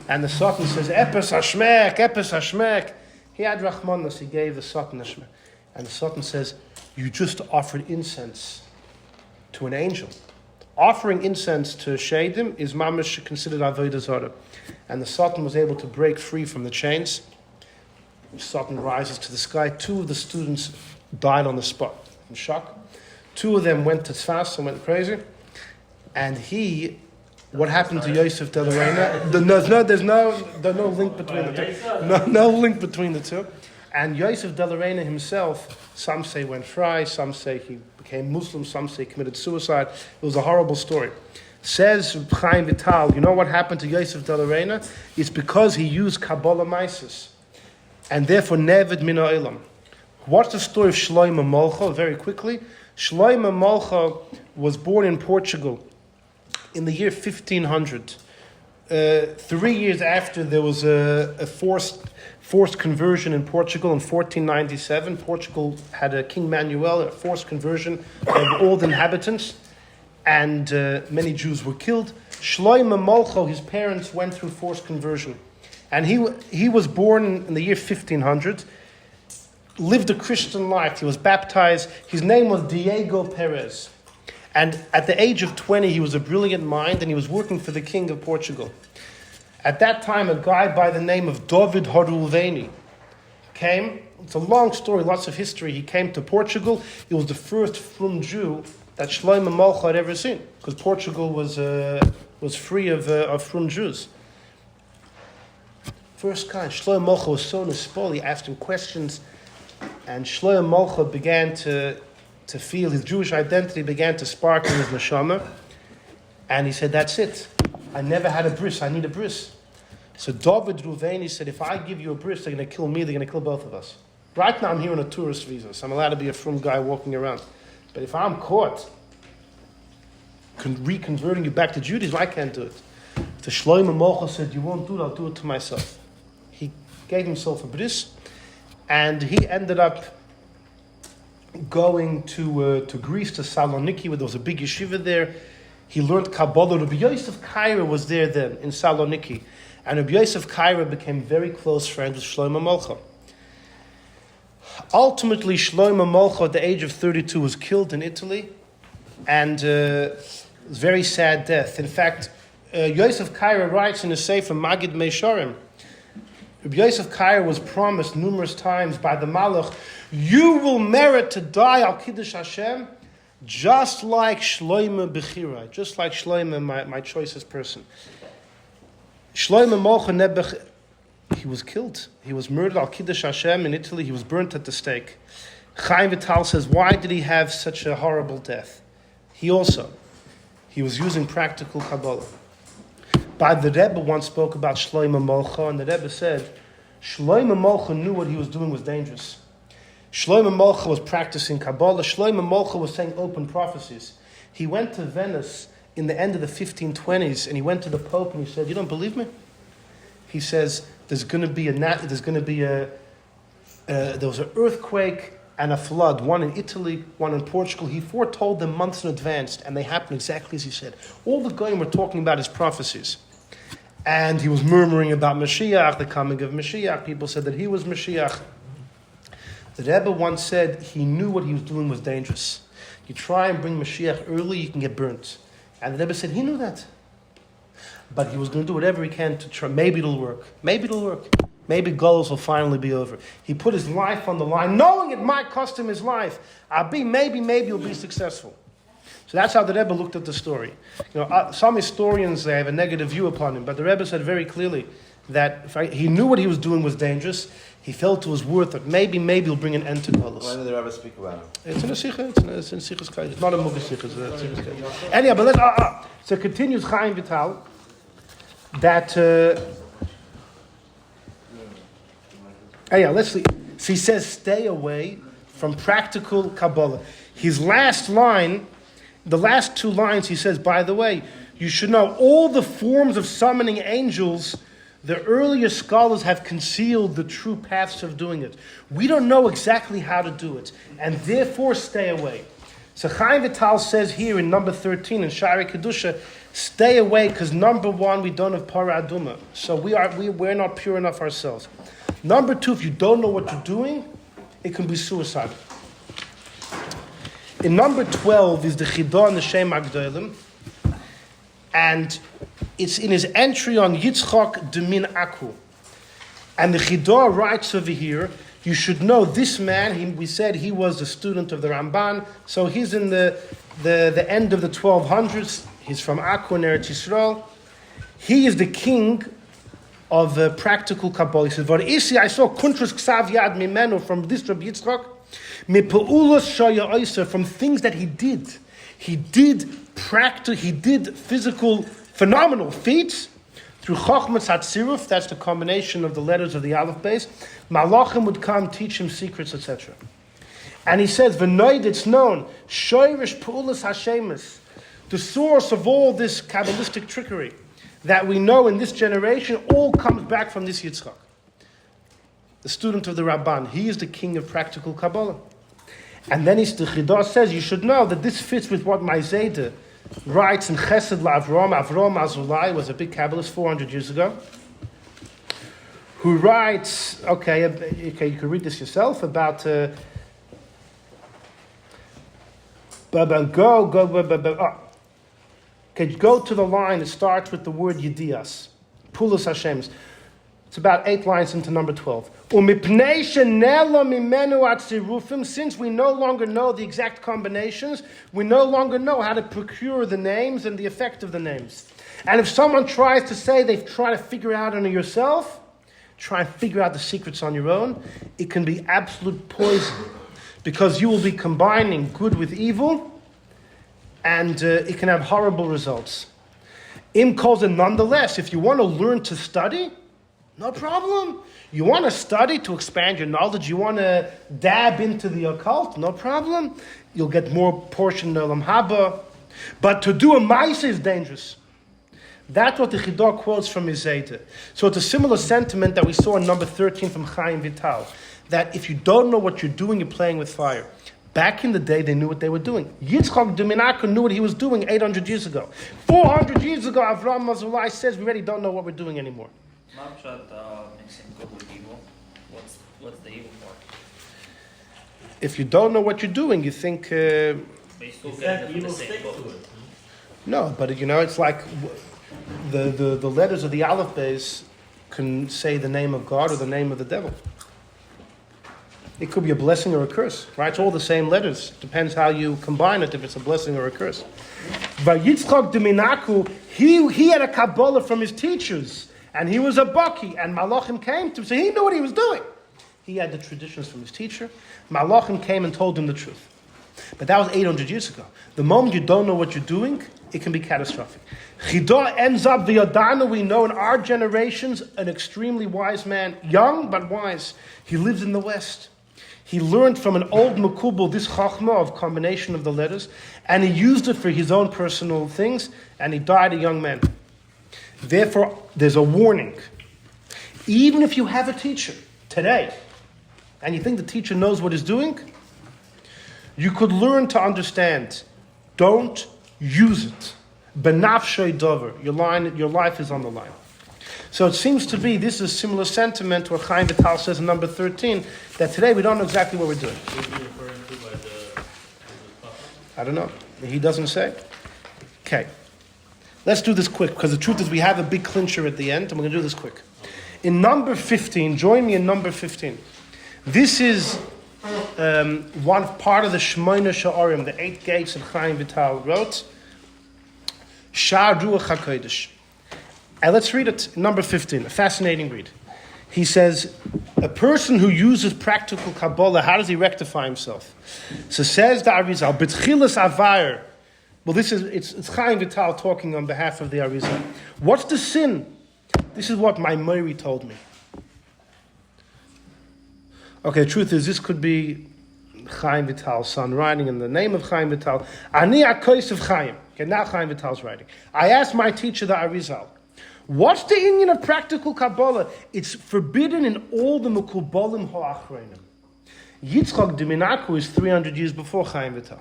And the Satan says, Epes hashmek, Epes hashmek. He had Rachmanas, he gave the Satan hashmek. And the Satan says, you just offered incense to an angel. Offering incense to Shadim is mamish considered avodah zarah. And the Satan was able to break free from the chains. The Satan rises to the sky. 2 of the students died on the spot in shock. 2 of them went to tzfas and went crazy. And what happened to Yosef de la Reina? There's no link between the 2. No link between the 2. And Yosef de la Reina himself, some say went fry, some say he became Muslim, some say he committed suicide. It was a horrible story. Says Chaim Vital, you know what happened to Yosef de la Reina? It's because he used Kabbalah Maisis. And therefore, Nevid Min Ha'olam. What's the story of Shlomo Molcho? Very quickly. Shlomo Molcho was born in Portugal in the year 1500. 3 years after there was a forced conversion in Portugal in 1497. Portugal had a King Manuel, a forced conversion of all the inhabitants, and many Jews were killed. Shlomo Molcho, his parents went through forced conversion. And he was born in the year 1500, lived a Christian life. He was baptized. His name was Diego Perez. And at the age of 20, he was a brilliant mind, and he was working for the king of Portugal. At that time, a guy by the name of David Harulveni came. It's a long story, lots of history. He came to Portugal. He was the first Frum Jew that Shlomo Molcho had ever seen, because Portugal was free of Frum Jews. First guy, Shlomo Molcho was so nispol, he asked him questions, and Shlomo Molcho began to feel his Jewish identity began to spark in his neshama. And he said, that's it. I never had a bris. I need a bris. So David Ruveni said, if I give you a bris, they're going to kill me. They're going to kill both of us. Right now I'm here on a tourist visa, so I'm allowed to be a frum guy walking around. But if I'm caught reconverting you back to Judaism, I can't do it. So Shlomo Molcho said, you won't do it, I'll do it to myself. He gave himself a bris, and he ended up going to Greece, to Saloniki, where there was a big yeshiva there. He learned Kabbalah. Rabbi Yosef Kaira was there then, in Saloniki. And Rabbi Yosef Kaira became very close friends with Shlomo Molcho. Ultimately, Shlomo Molcho, at the age of 32, was killed in Italy. And it was a very sad death. In fact, Yosef Kaira writes in a sefer Magid Meisharim, Rabbi Yosef Kaira was promised numerous times by the Malach, you will merit to die al Kiddush Hashem, just like Shlomo Bechira, just like Shlomo, my choicest person. Shlomo Molcho he was killed. He was murdered al Kiddush Hashem in Italy. He was burnt at the stake. Chaim Vital says, why did he have such a horrible death? He was using practical Kabbalah. But the Rebbe once spoke about Shlomo Molcho, and the Rebbe said, Shlomo Molcho knew what he was doing was dangerous. Shlomo Molcho was practicing Kabbalah. Shlomo Molcho was saying open prophecies. He went to Venice in the end of the 1520s, and he went to the Pope and he said, you don't believe me? He says, there was an earthquake and a flood, one in Italy, one in Portugal. He foretold them months in advance, and they happened exactly as he said. All the Goyim were talking about his prophecies. And he was murmuring about Mashiach, the coming of Mashiach. People said that he was Mashiach. The Rebbe once said he knew what he was doing was dangerous. You try and bring Mashiach early, you can get burnt. And the Rebbe said he knew that. But he was going to do whatever he can to try. Maybe it'll work. Maybe it'll work. Maybe Golos will finally be over. He put his life on the line, knowing it might cost him his life. Maybe he'll be successful. So that's how the Rebbe looked at the story. Some historians, they have a negative view upon him, but the Rebbe said very clearly that he knew what he was doing was dangerous. He felt it was worth it. Maybe he'll bring an end to Golos. When did the Rebbe speak about it? It's in a Sikha. It's in Sikh's Kais. It's not a Mugi Sikha. It's a Sikh's Kais. Anyhow, but let's... So it continues Chaim Vital that... let's see. So he says, stay away from practical Kabbalah. His last line, the last two lines, he says, by the way, you should know all the forms of summoning angels, the earlier scholars have concealed the true paths of doing it. We don't know exactly how to do it, and therefore stay away. So Chaim Vital says here in number 13 in Shari Kedusha, stay away because number one, we don't have Para Aduma. So we're not pure enough ourselves. Number two, if you don't know what you're doing, it can be suicide. In number 12 is the Chidah and the Shem Agdolim, and it's in his entry on Yitzchak Demin Aku. And the Chidah writes over here, you should know this man, we said he was a student of the Ramban, so he's in the end of the 1200s, he's from Aku in Eretz Yisrael. He is the king of practical Kabbalah. He says, "Isi, I saw Kuntras Ksav Yad Mimenu from this Rabbi Yitzchak, Mipeulos Shaya Oiser, from things that he did. He did physical, phenomenal feats through Chochmas Hatziruf. That's the combination of the letters of the Aleph base. Malachim would come teach him secrets, etc. And he says, "V'noid, it's known Shoirish Peulos Hashemus, the source of all this Kabbalistic trickery that we know in this generation all comes back from this Yitzchak, the student of the Rabban. He is the king of practical Kabbalah." And then the Chidah says, you should know that this fits with what Maizeda writes in Chesed LaAvram. Avram Azulai was a big Kabbalist 400 years ago, who writes, okay, you can read this yourself, about go to the line that starts with the word Yedias, Pulas Hashems. It's about 8 lines into number 12. Since we no longer know the exact combinations, we no longer know how to procure the names and the effect of the names. And if someone tries to say they've tried to figure it out on yourself, try and figure out the secrets on your own, it can be absolute poison, because you will be combining good with evil, and it can have horrible results. Im calls it nonetheless. If you want to learn to study, no problem. You want to study to expand your knowledge, you want to dab into the occult, no problem. You'll get more portion of Olam Haba. But to do a Maisa is dangerous. That's what the Chidah quotes from Izayta. So it's a similar sentiment that we saw in number 13 from Chaim Vital, that if you don't know what you're doing, you're playing with fire. Back in the day, they knew what they were doing. Yitzchak Deminaka knew what he was doing 800 years ago. 400 years ago, Avram Mazulai says we really don't know what we're doing anymore. Mapshat mixing good with evil. What's the evil part? If you don't know what you're doing, you think... But you still get the same book. No, but it's like the letters of the Aleph base can say the name of God or the name of the devil. It could be a blessing or a curse, right? It's all the same letters. Depends how you combine it, if it's a blessing or a curse. But Yitzchak Deminaku, he had a Kabbalah from his teachers, and he was a Baki, and Malachim came to him, so he knew what he was doing. He had the traditions from his teacher. Malachim came and told him the truth. But that was 800 years ago. The moment you don't know what you're doing, it can be catastrophic. Chidah ends up, the Yadana, we know in our generations, an extremely wise man, young but wise. He lives in the West. He learned from an old Makubal this Chachma of combination of the letters, and he used it for his own personal things, and he died a young man. Therefore, there's a warning. Even if you have a teacher today, and you think the teacher knows what he's doing, you could learn to understand. Don't use it. Benafshay dover. Your life is on the line. So it seems to be this is a similar sentiment where Chaim Vital says in number 13 that today we don't know exactly what we're doing. I don't know. He doesn't say. Okay. Let's do this quick, because the truth is we have a big clincher at the end, and we're going to do this quick. In number 15, join me in number 15. This is one part of the Shmoyne Sha'arim, the 8 gates that Chaim Vital wrote. Sha'ar Ruach HaKodesh. And let's read it, number 15, a fascinating read. He says, a person who uses practical Kabbalah, how does he rectify himself? So says the Arizal, B'tchilas Avayr. Well, it's Chaim Vital talking on behalf of the Arizal. What's the sin? This is what my Mori told me. Okay, the truth is, this could be Chaim Vital's son writing in the name of Chaim Vital. Ani HaKois of Chaim. Okay, now Chaim Vital's writing. I asked my teacher, the Arizal, what's the union of practical Kabbalah? It's forbidden in all the Mekubalim Ha'achreinim. Yitzchak Diminaku is 300 years before Chaim Vital.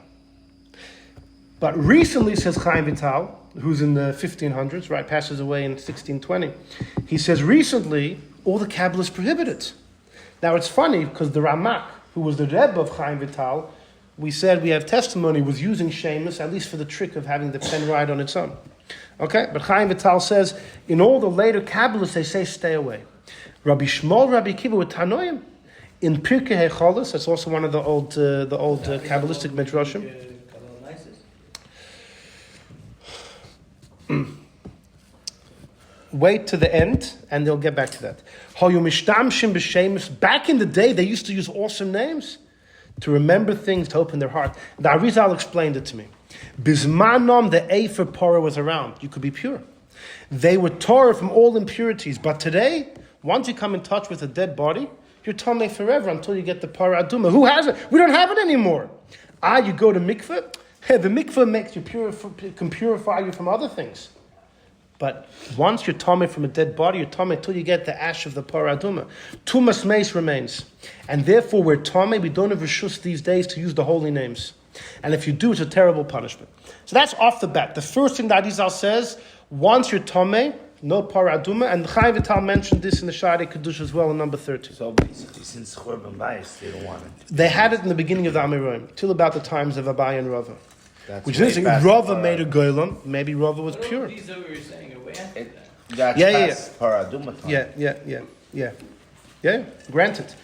But recently, says Chaim Vital, who's in the 1500s, right, passes away in 1620, he says recently, all the Kabbalists prohibit it. Now it's funny, because the Ramak, who was the Rebbe of Chaim Vital, we said we have testimony, was using Shemus, at least for the trick of having the pen ride on its own. Okay, but Chaim Vital says, in all the later Kabbalists, they say stay away. Rabbi Shmuel, Rabbi Kiva with Tanoim, in Pirkei Hecholos, that's also one of the old Kabbalistic Midrashim. Wait to the end, and they'll get back to that. Back in the day, they used to use awesome names to remember things, to open their heart. The Arizal explained it to me. Bismanom, the Efer Porah was around. You could be pure. They were Torah from all impurities. But today, once you come in touch with a dead body, you're Tomei forever until you get the Parah Aduma. Who has it? We don't have it anymore. You go to mikveh. Hey, the mikveh makes you can purify you from other things. But once you're Tomei from a dead body, you're Tomei until you get the ash of the Parah Aduma. Tumas Meis remains. And therefore, we're Tomei. We don't have Rishus these days to use the holy names. And if you do, it's a terrible punishment. So that's off the bat. The first thing that Arizal says, once you're Tomei, no Parah Aduma, and Chaim Vital mentioned this in the Shari Kedusha as well in number 13. So basically, since Churban Bayis, they don't want it. They had it in the beginning of the Amiroim, till about the times of Abai and Rava. That's Which is interesting. past Rava Parah. made a Goylon. Maybe Rava was pure. These that we were saying are way after It- that. That's Yeah. past Parah Aduma time. Yeah. Granted.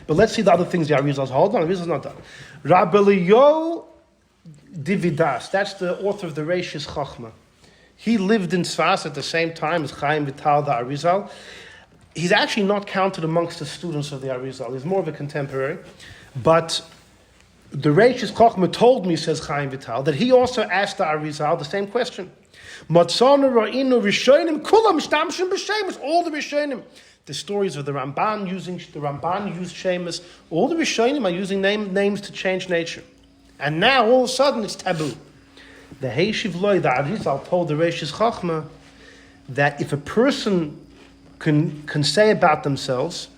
But let's see the other things the Arizal's. Hold on, Arizal's not done. Rabbi Leo Dividas, that's the author of the Reishis Chachma. He lived in Sfas at the same time as Chaim Vital, the Arizal. He's actually not counted amongst the students of the Arizal. He's more of a contemporary. But the Reishis Chachma told me, says Chaim Vital, that he also asked the Arizal the same question. Matzonu ra'inu rishonim kulam shtamshim b'shemus. All the rishonim. The stories of the Ramban used Shemus. All the rishonim are using names to change nature. And now, all of a sudden, it's taboo. The Heishiv Loi, the Arizal, told the Reishis Chachma that if a person can say about themselves,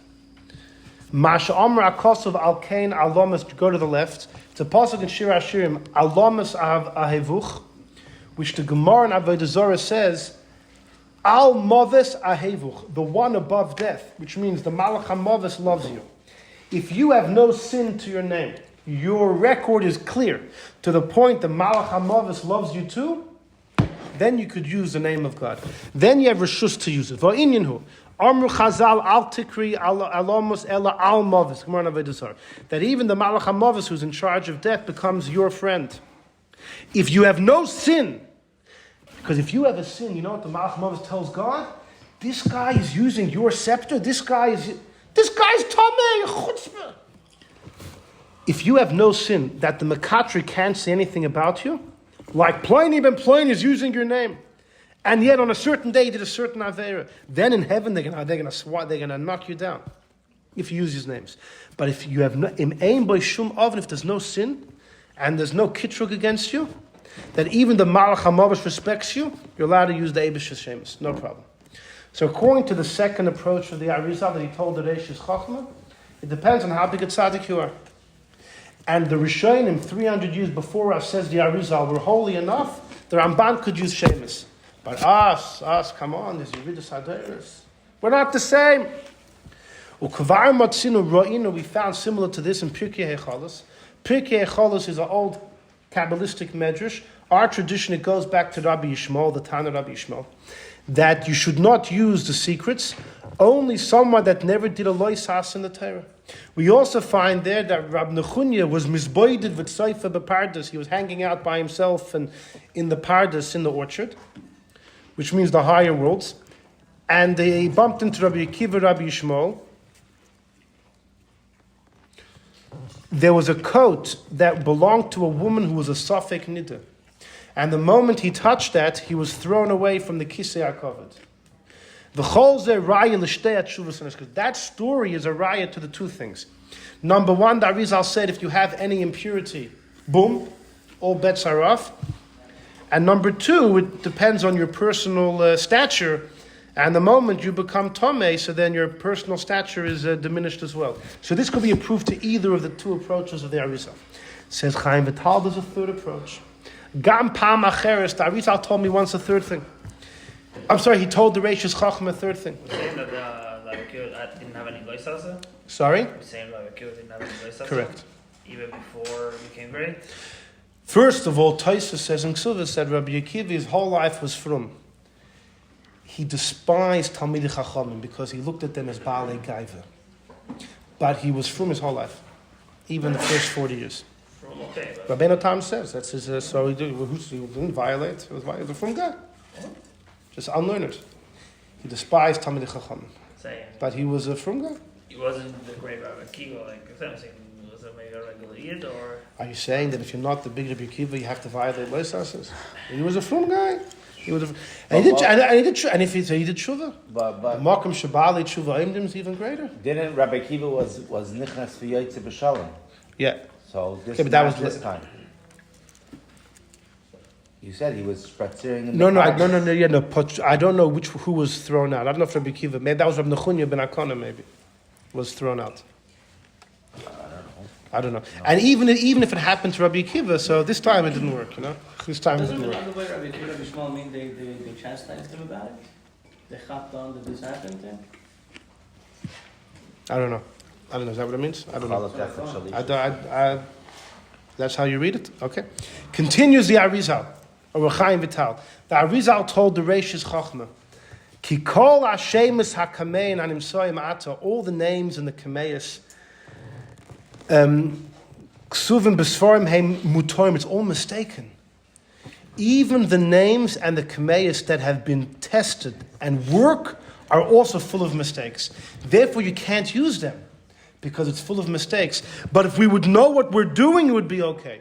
Masha Amr Akosov Al Kain Alomas, go to the left, it's a pasuk in Shir Hashirim, Alomas Ahevuch, which the Gemara in Avodah Zarah says, Al Moves Ahevuch, the one above death, which means the Malach HaMoves loves you. If you have no sin to your name, your record is clear to the point that Malach HaMoves loves you too, then you could use the name of God. Then you have Rishus to use it. Va'inyanhu, Amru Chazal al Tikri alamos ela al Moves, that even the Malach HaMoves who's in charge of death becomes your friend. If you have no sin, because if you have a sin, you know what the Malach HaMoves tells God? This guy is using your scepter. This guy's Tomei, chutzpah. If you have no sin, that the Makatri can't say anything about you, like Pliny ben Pliny is using your name, and yet on a certain day he did a certain Aveira, then in heaven they're gonna knock you down if you use his names. But if you have no im by shum oven, if there's no sin and there's no kitrug against you, that even the Malach HaMoves respects you, you're allowed to use the Eibush Shemus, no problem. So according to the second approach of the Arizal that he told the Reishis Chachma, it depends on how big a tzaddik you are. And the Rishonim 300 years before us, says the Arizal, were holy enough, the Ramban could use Shemus. But us, come on, there's Yeridas Haderes. We're not the same. Ukvar Matzinu Ro'inu, we found similar to this in Pirkei Hechalos. Pirkei Hechalos is an old Kabbalistic medrash. Our tradition, it goes back to Rabbi Yishmael, the Tana Rabbi Yishmael, that you should not use the secrets, only someone that never did a loisas in the Torah. We also find there that Rabbi Nechunya was misboided with Seifa Bepardas. He was hanging out by himself and in the Pardas, in the orchard, which means the higher worlds. And they bumped into Rabbi Akiva, Rabbi Yishmael. There was a coat that belonged to a woman who was a Safek Nida. And the moment he touched that, he was thrown away from the Kisei HaKavod. That story is a raya to the two things. Number one, the Arizal said if you have any impurity, boom, all bets are off. And number two, it depends on your personal stature. And the moment you become Tomei, so then your personal stature is diminished as well. So this could be a proof to either of the two approaches of the Arizal. Says Chaim Vital, there's a third approach. Gam Pam Acheres, the Arizal told me once a third thing. I'm sorry, he told the Reishis Chacham a third thing. You're saying that Rabbi didn't have any loisasa? Sorry? You're saying Rabbi didn't have any loisasa? Correct. Even before he became great? First of all, Tosfos says in Ksuvah said Rabbi Akiva, his whole life was from. He despised Talmidei Chachamim because he looked at them as Baalei Gaiva. But he was from his whole life, even the first 40 years. From, okay. Rabbeinu Tam says, that's his, so he didn't violate, he was a from guy. Just unlearned. He despised Talmidei Chachamim. But he was a from guy. He wasn't the great Rabbi Akiva, like I'm saying, was it maybe a regular Yid, or? Are you saying that if you're not the big Rabbi Akiva, you have to violate Loisasas? He was a from guy. He would have, and he did tshuva. But the Makom Shabali tshuva Imdim is even greater. Didn't Rabbi Kiva was nichnas for Yotze b'Shalom? Yeah. So this, but that was this time. You said he was spretzering in no, the but I don't know who was thrown out. I don't know if Rabbi Kiva, maybe that was Rabbi Nechunya ben Akana, maybe was thrown out. I don't know. No. And even if it happened to Rabbi Akiva, so this time it didn't work, This time it didn't work. Doesn't the way Rabbi Akiva, Rabbi Shmuel mean they chastised him about it? They hopped on that this happened to him? I don't know. Is that what it means? I don't know. That's how you read it? Okay. Continues the Arizal, or Chaim Vital. The Arizal told the Reishis Chachma, Ki kol Hashemus hakamein anim soyim ata, all the names in the Kameis, Ksuvim Besforim Heim Mutorim, it's all mistaken. Even the names and the Kameis that have been tested and work are also full of mistakes. Therefore, you can't use them because it's full of mistakes. But if we would know what we're doing, it would be okay.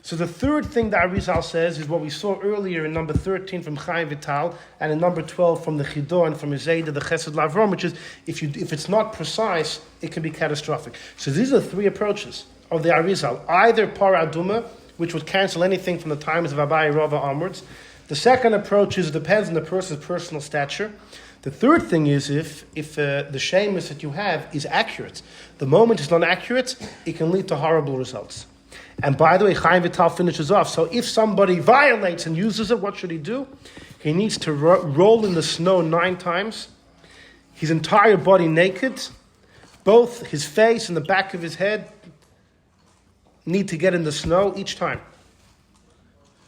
So the third thing that Arizal says is what we saw earlier in number 13 from Chaim Vital and in number 12 from the Chidah and from Zayda, the Chesed Lavrom, which is if it's not precise, it can be catastrophic. So these are the three approaches of the Arizal. Either Paraduma, which would cancel anything from the times of Abai Rava onwards. The second approach is it depends on the person's personal stature. The third thing is if the shemus that you have is accurate. The moment it's not accurate, it can lead to horrible results. And by the way, Chaim Vital finishes off. So if somebody violates and uses it, what should he do? He needs to roll in the snow 9 times, his entire body naked, both his face and the back of his head need to get in the snow each time.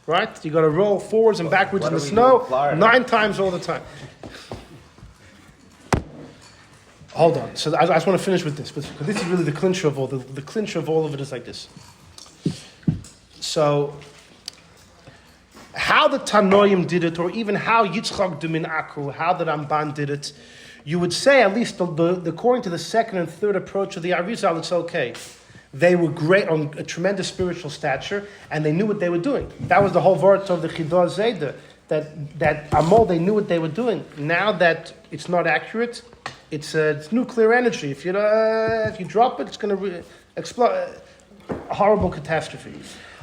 Right? You got to roll forwards and backwards in the snow 9 times all the time. Hold on. So I just want to finish with this, because this is really the clincher of all. The clincher of all of it is like this. So, how the Tanoim did it, or even how Yitzchak Dumin Aku, how the Ramban did it, you would say, at least according to the second and third approach of the Arizal, it's okay. They were great, on a tremendous spiritual stature, and they knew what they were doing. That was the whole word of the Chidah Zayda, that Amol, they knew what they were doing. Now that it's not accurate, it's nuclear energy. If you drop it, it's going to explode. A horrible catastrophe.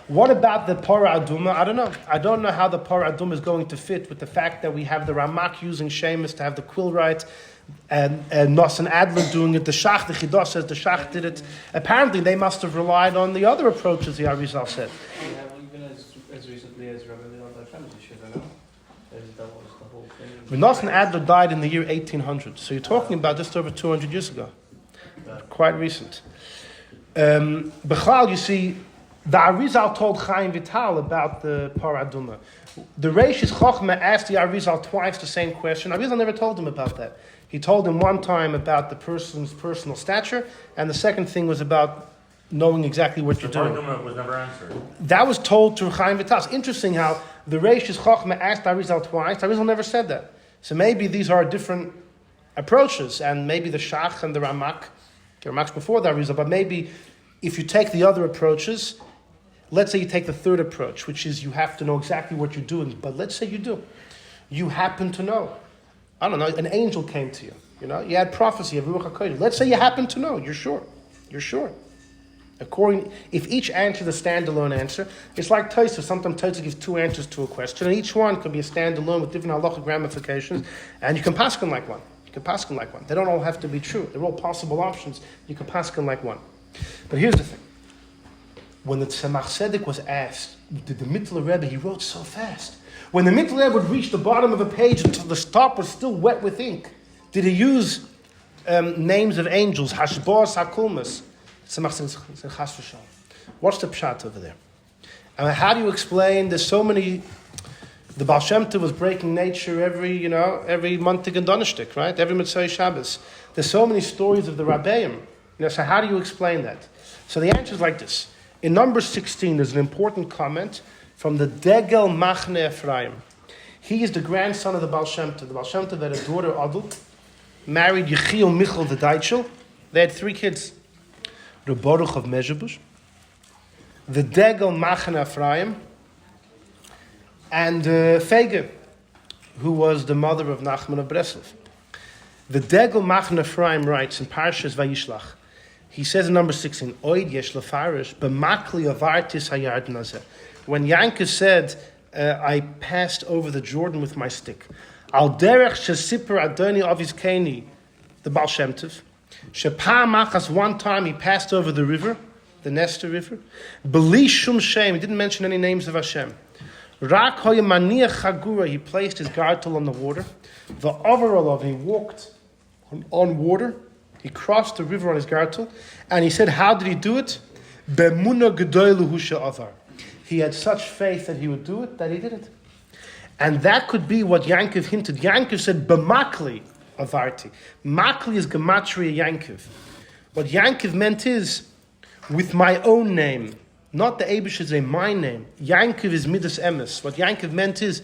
What about the Para Aduma? I don't know. I don't know how the Para Aduma is going to fit with the fact that we have the Ramak using Shemus to have the quill right, and Nosson Adler doing it. The Chidah says the Shach did it. Apparently, they must have relied on the other approaches the Arizal said. Even as recently as Rabbi Leon Hashem, you should know. There's double Nosson Adler died in the year 1800. So you're talking about just over 200 years ago. Quite recent. Bechal, you see, the Arizal told Chaim Vital about the Paraduma. The Reishis Chochmah asked the Arizal twice the same question. Arizal never told him about that. He told him one time about the person's personal stature, and the second thing was about knowing exactly what you're doing. was never answered. That was told to Chaim Vital. It's interesting how the Reishis Chochmah asked Arizal twice. Arizal never said that. So maybe these are different approaches, and maybe the Shach and the Ramak's before the Arizal, but maybe if you take the other approaches, let's say you take the third approach, which is you have to know exactly what you're doing, but let's say you do. You happen to know. I don't know, an angel came to you. You had prophecy of Ruach HaKodesh. Let's say you happen to know. You're sure. If each answer is a standalone answer, it's like Taisa. Sometimes Taisa gives two answers to a question, and each one could be a standalone with different halachic ramifications, and you can paskin like one. They don't all have to be true. They're all possible options. You can paskin like one. But here's the thing. When the Tzemach Tzedek was asked, did the Mittler Rebbe, he wrote so fast. When the Mittler Rebbe would reach the bottom of a page until the top was still wet with ink, did he use names of angels, Hashbos, Hakulmas? Tzemach Tzedek said, Chas v'shalom. What's the pshat over there? And how do you explain, there's so many, the Baal Shem Tov was breaking nature every Montig and Donnerstück, right? Every Mitzvah Shabbos. There's so many stories of the Rabbeim. So how do you explain that? So the answer is like this. In number 16, there's an important comment from the Degel Machne Ephraim. He is the grandson of the Baal Shem Tov. The Baal Shem Tov had a daughter, Adul, married Yechiel Michal the Deitchel. They had 3 kids. The Baruch of Mezhebush, the Degel Machne Ephraim, and Fege, who was the mother of Nachman of Breslov. The Degel Machne Ephraim writes in Parshas Vayishlach, he says in number 16, Oid yesh lefarish, b'makli avartis hayard nazeh. When Yankov said, I passed over the Jordan with my stick, al derech shesipper adoni aviskeni, the Baal Shem Tov, shepah machas, one time he passed over the river, the Nestor River, b'li shum shem, he didn't mention any names of Hashem. Rak hoya maniach chagura, he placed his gartel on the water, the overall he walked on water. He crossed the river on his gartel, and he said, how did he do it? Bemuna gedoylu sha'avar. He had such faith that he would do it, that he did it. And that could be what Yankov hinted. Yankov said, B'makli avarti. Makli is gematria Yankov. What Yankov meant is, with my own name, not the Eibush's name, my name. Yankov is midas emes. What Yankov meant is,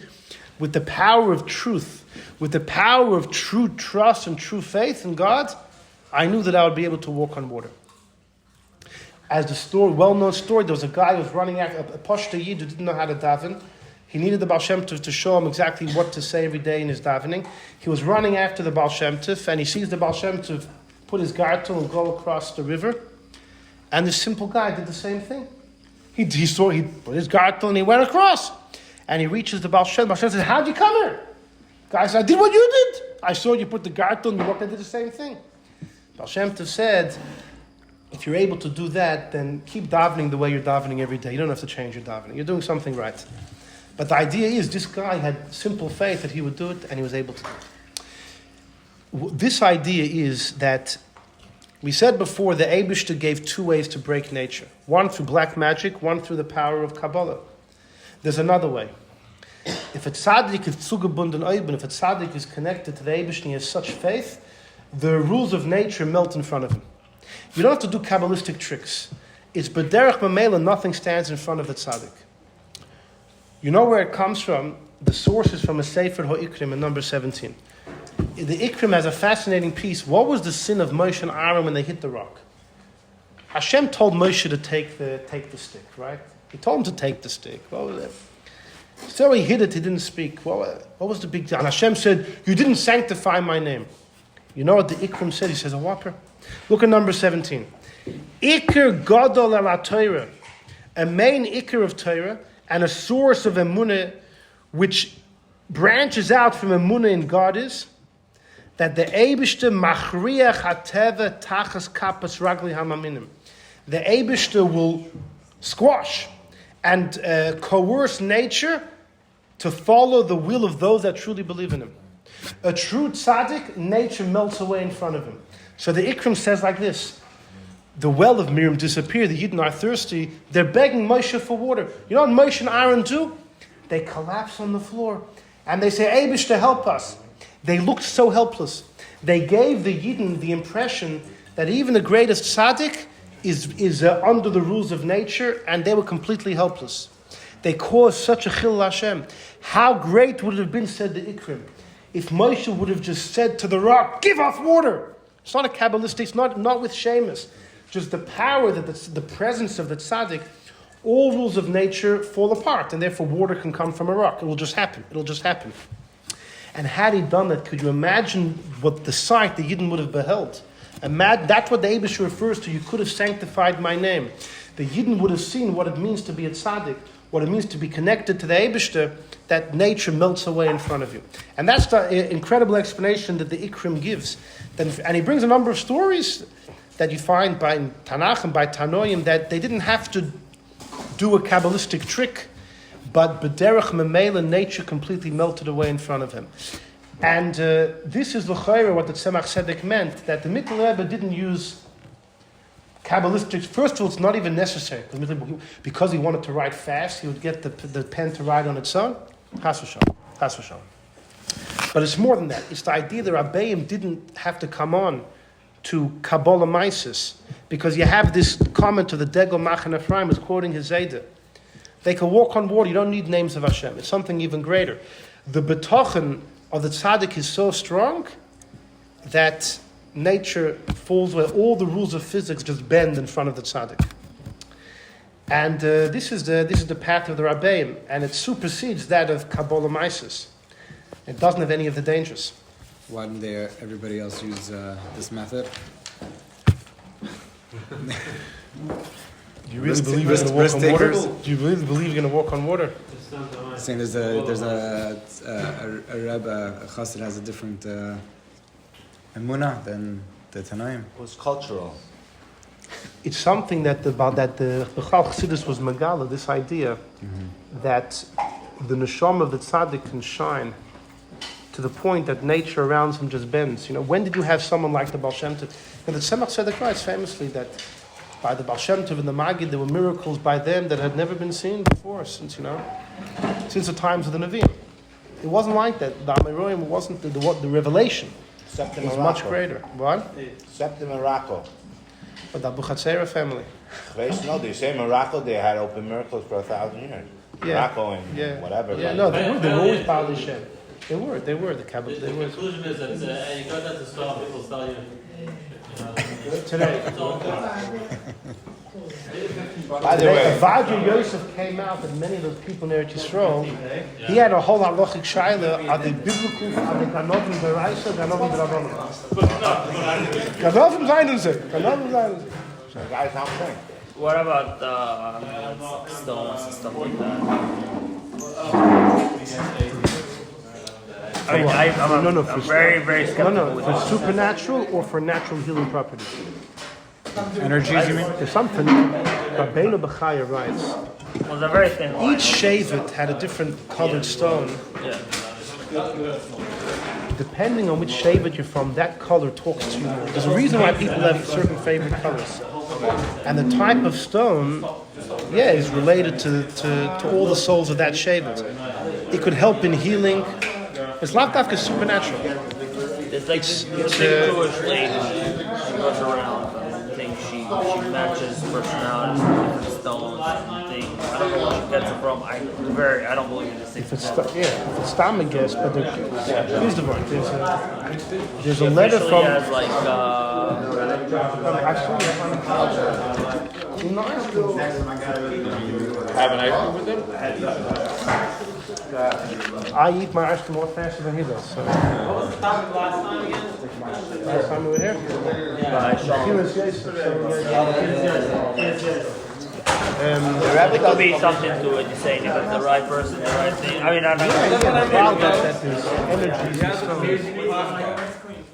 with the power of truth, with the power of true trust and true faith in God, I knew that I would be able to walk on water. As the story, well-known story, there was a guy who was running after a Pashto Yid who didn't know how to daven. He needed the Baal Shem Tov to show him exactly what to say every day in his davening. He was running after the Baal Shem Tov, and he sees the Baal Shem Tov put his gartel and go across the river. And this simple guy did the same thing. He put his gartel and he went across. And he reaches the Baal Shem Tov. Baal Shem Tov says, how'd you come here? Guy said, I did what you did. I saw you put the gartel and you walked and did the same thing. Baal Shem Tov said, if you're able to do that, then keep davening the way you're davening every day. You don't have to change your davening. You're doing something right. But the idea is, this guy had simple faith that he would do it, and he was able to do it. This idea is that, we said before, the Eibishter gave 2 ways to break nature. One through black magic, one through the power of Kabbalah. There's another way. If a tzaddik is zugebunden oiben, if a tzaddik is connected to the Eibishter and he has such faith, the rules of nature melt in front of him. You don't have to do Kabbalistic tricks. It's b'derech mamela, nothing stands in front of the tzaddik. You know where it comes from? The source is from a Sefer HaIkrim in number 17. The Ikrim has a fascinating piece. What was the sin of Moshe and Aaron when they hit the rock? Hashem told Moshe to take the stick, right? He told him to take the stick. What was it? So he hid it, he didn't speak. What was the big deal? And Hashem said, you didn't sanctify my name. You know what the Ikrim said? He says, a whopper. Look at number 17. Iker Gadol ala Torah. A main Iker of Torah and a source of Emunah which branches out from Emunah in God is that the Eibishter machriach hateva tachas kapas ragli hamaminim. The Eibishter will squash and coerce nature to follow the will of those that truly believe in him. A true tzaddik, nature melts away in front of him. So the Ikrim says like this. The well of Miriam disappeared. The Yidden are thirsty. They're begging Moshe for water. You know what Moshe and Aaron do? They collapse on the floor. And they say, Eibush, to help us. They looked so helpless. They gave the Yidden the impression that even the greatest tzaddik is under the rules of nature, and they were completely helpless. They caused such a chil Hashem. How great would it have been, said the Ikrim, if Moshe would have just said to the rock, give off water. It's not a Kabbalistic, it's not with Sheamus. Just the power, that the presence of the tzaddik, all rules of nature fall apart, and therefore water can come from a rock. It will just happen. It'll just happen. And had he done that, could you imagine what the sight the Yidden would have beheld? That's what the Eibush refers to. You could have sanctified my name. The Yidden would have seen what it means to be a tzaddik, what it means to be connected to the Eibishter, that nature melts away in front of you. And that's the incredible explanation that the Ikrim gives. And he brings a number of stories that you find by Tanakh and by Tanoim that they didn't have to do a Kabbalistic trick, but B'derech Memela, nature completely melted away in front of him. And this is l'chayra what the Tzemach Tzedek meant, that the Mikkel Rebbe didn't use Kabbalistic. First of all, it's not even necessary. Because he wanted to write fast, he would get the pen to write on its own. Chas v'shalom. But it's more than that. It's the idea that Rabbeim didn't have to come on to Kabbalah Maisis, because you have this comment of the Degel Machan Ephraim is quoting his Zayda. They can walk on water. You don't need names of Hashem. It's something even greater. The betochen of the tzaddik is so strong that nature falls where all the rules of physics just bend in front of the tzaddik. And this is the path of the Rabbeim, and it supersedes that of Kabbalah Maisis. It doesn't have any of the dangers. Why didn't everybody else use this method? Do you really believe you're going to walk on water? Do you really believe you're going to walk on water? Saying there's a Rebbe, a Chassid has a different emunah than the Tanaim. It was cultural. It's something that the Bechal Chassidus was Megala, this idea that the neshama of the tzaddik can shine to the point that nature around him just bends. You know, when did you have someone like the Baal Shem Tov? And the Tzemach Tzedek writes famously that by the Baal Shem Tov and the Maggid, there were miracles by them that had never been seen before, since the times of the Nevi'im. It wasn't like that. The Amiroim wasn't the revelation. Except in It was Morocco. much greater. What? Except in Morocco. But the Abu Chatzera family. No, they say Morocco, they had open miracles for 1,000 years. Morocco and whatever. Yeah, no, they were always Baal Shem. They were the Kabbalah. They were. The conclusion is that you got that to stop, people tell you. Today. By the way, Avadja Yosef came out, and many of those people in Eretz Yisrael, he had a whole halochic shaila, are they biblical, are they Ganovim Beraisa, Ganovim Berabonim? Ganovim Zainusik. so guys, I'm saying. What about stones and stuff like that? I mean, I'm very, very skeptical with for all supernatural or for natural healing properties. Energies, you mean? There's something, Rabbeinu Bechaya writes, well, they're very thin line. each Shevet had a different colored stone. Yeah. Depending on which Shevet you're from, that color talks to you more. There's a reason why people have certain favorite colors. And the type of stone, is related to all the souls of that Shevet. It could help in healing. It's not that supernatural. It's like this big Jewish lady. She goes around and thinks she matches personalities with different stones and things. I don't know where she gets it from. I don't believe in this thing. If it's Stam, I guess, but here's the word. There's a letter Officially from. has like Have an ice cream with them? I eat my ice cream more faster than he does. So. What was the topic last time again? Last time we were here. There could be something to it. You're saying if it's the right person, the right thing. I mean, I don't know. That there's energies and stones.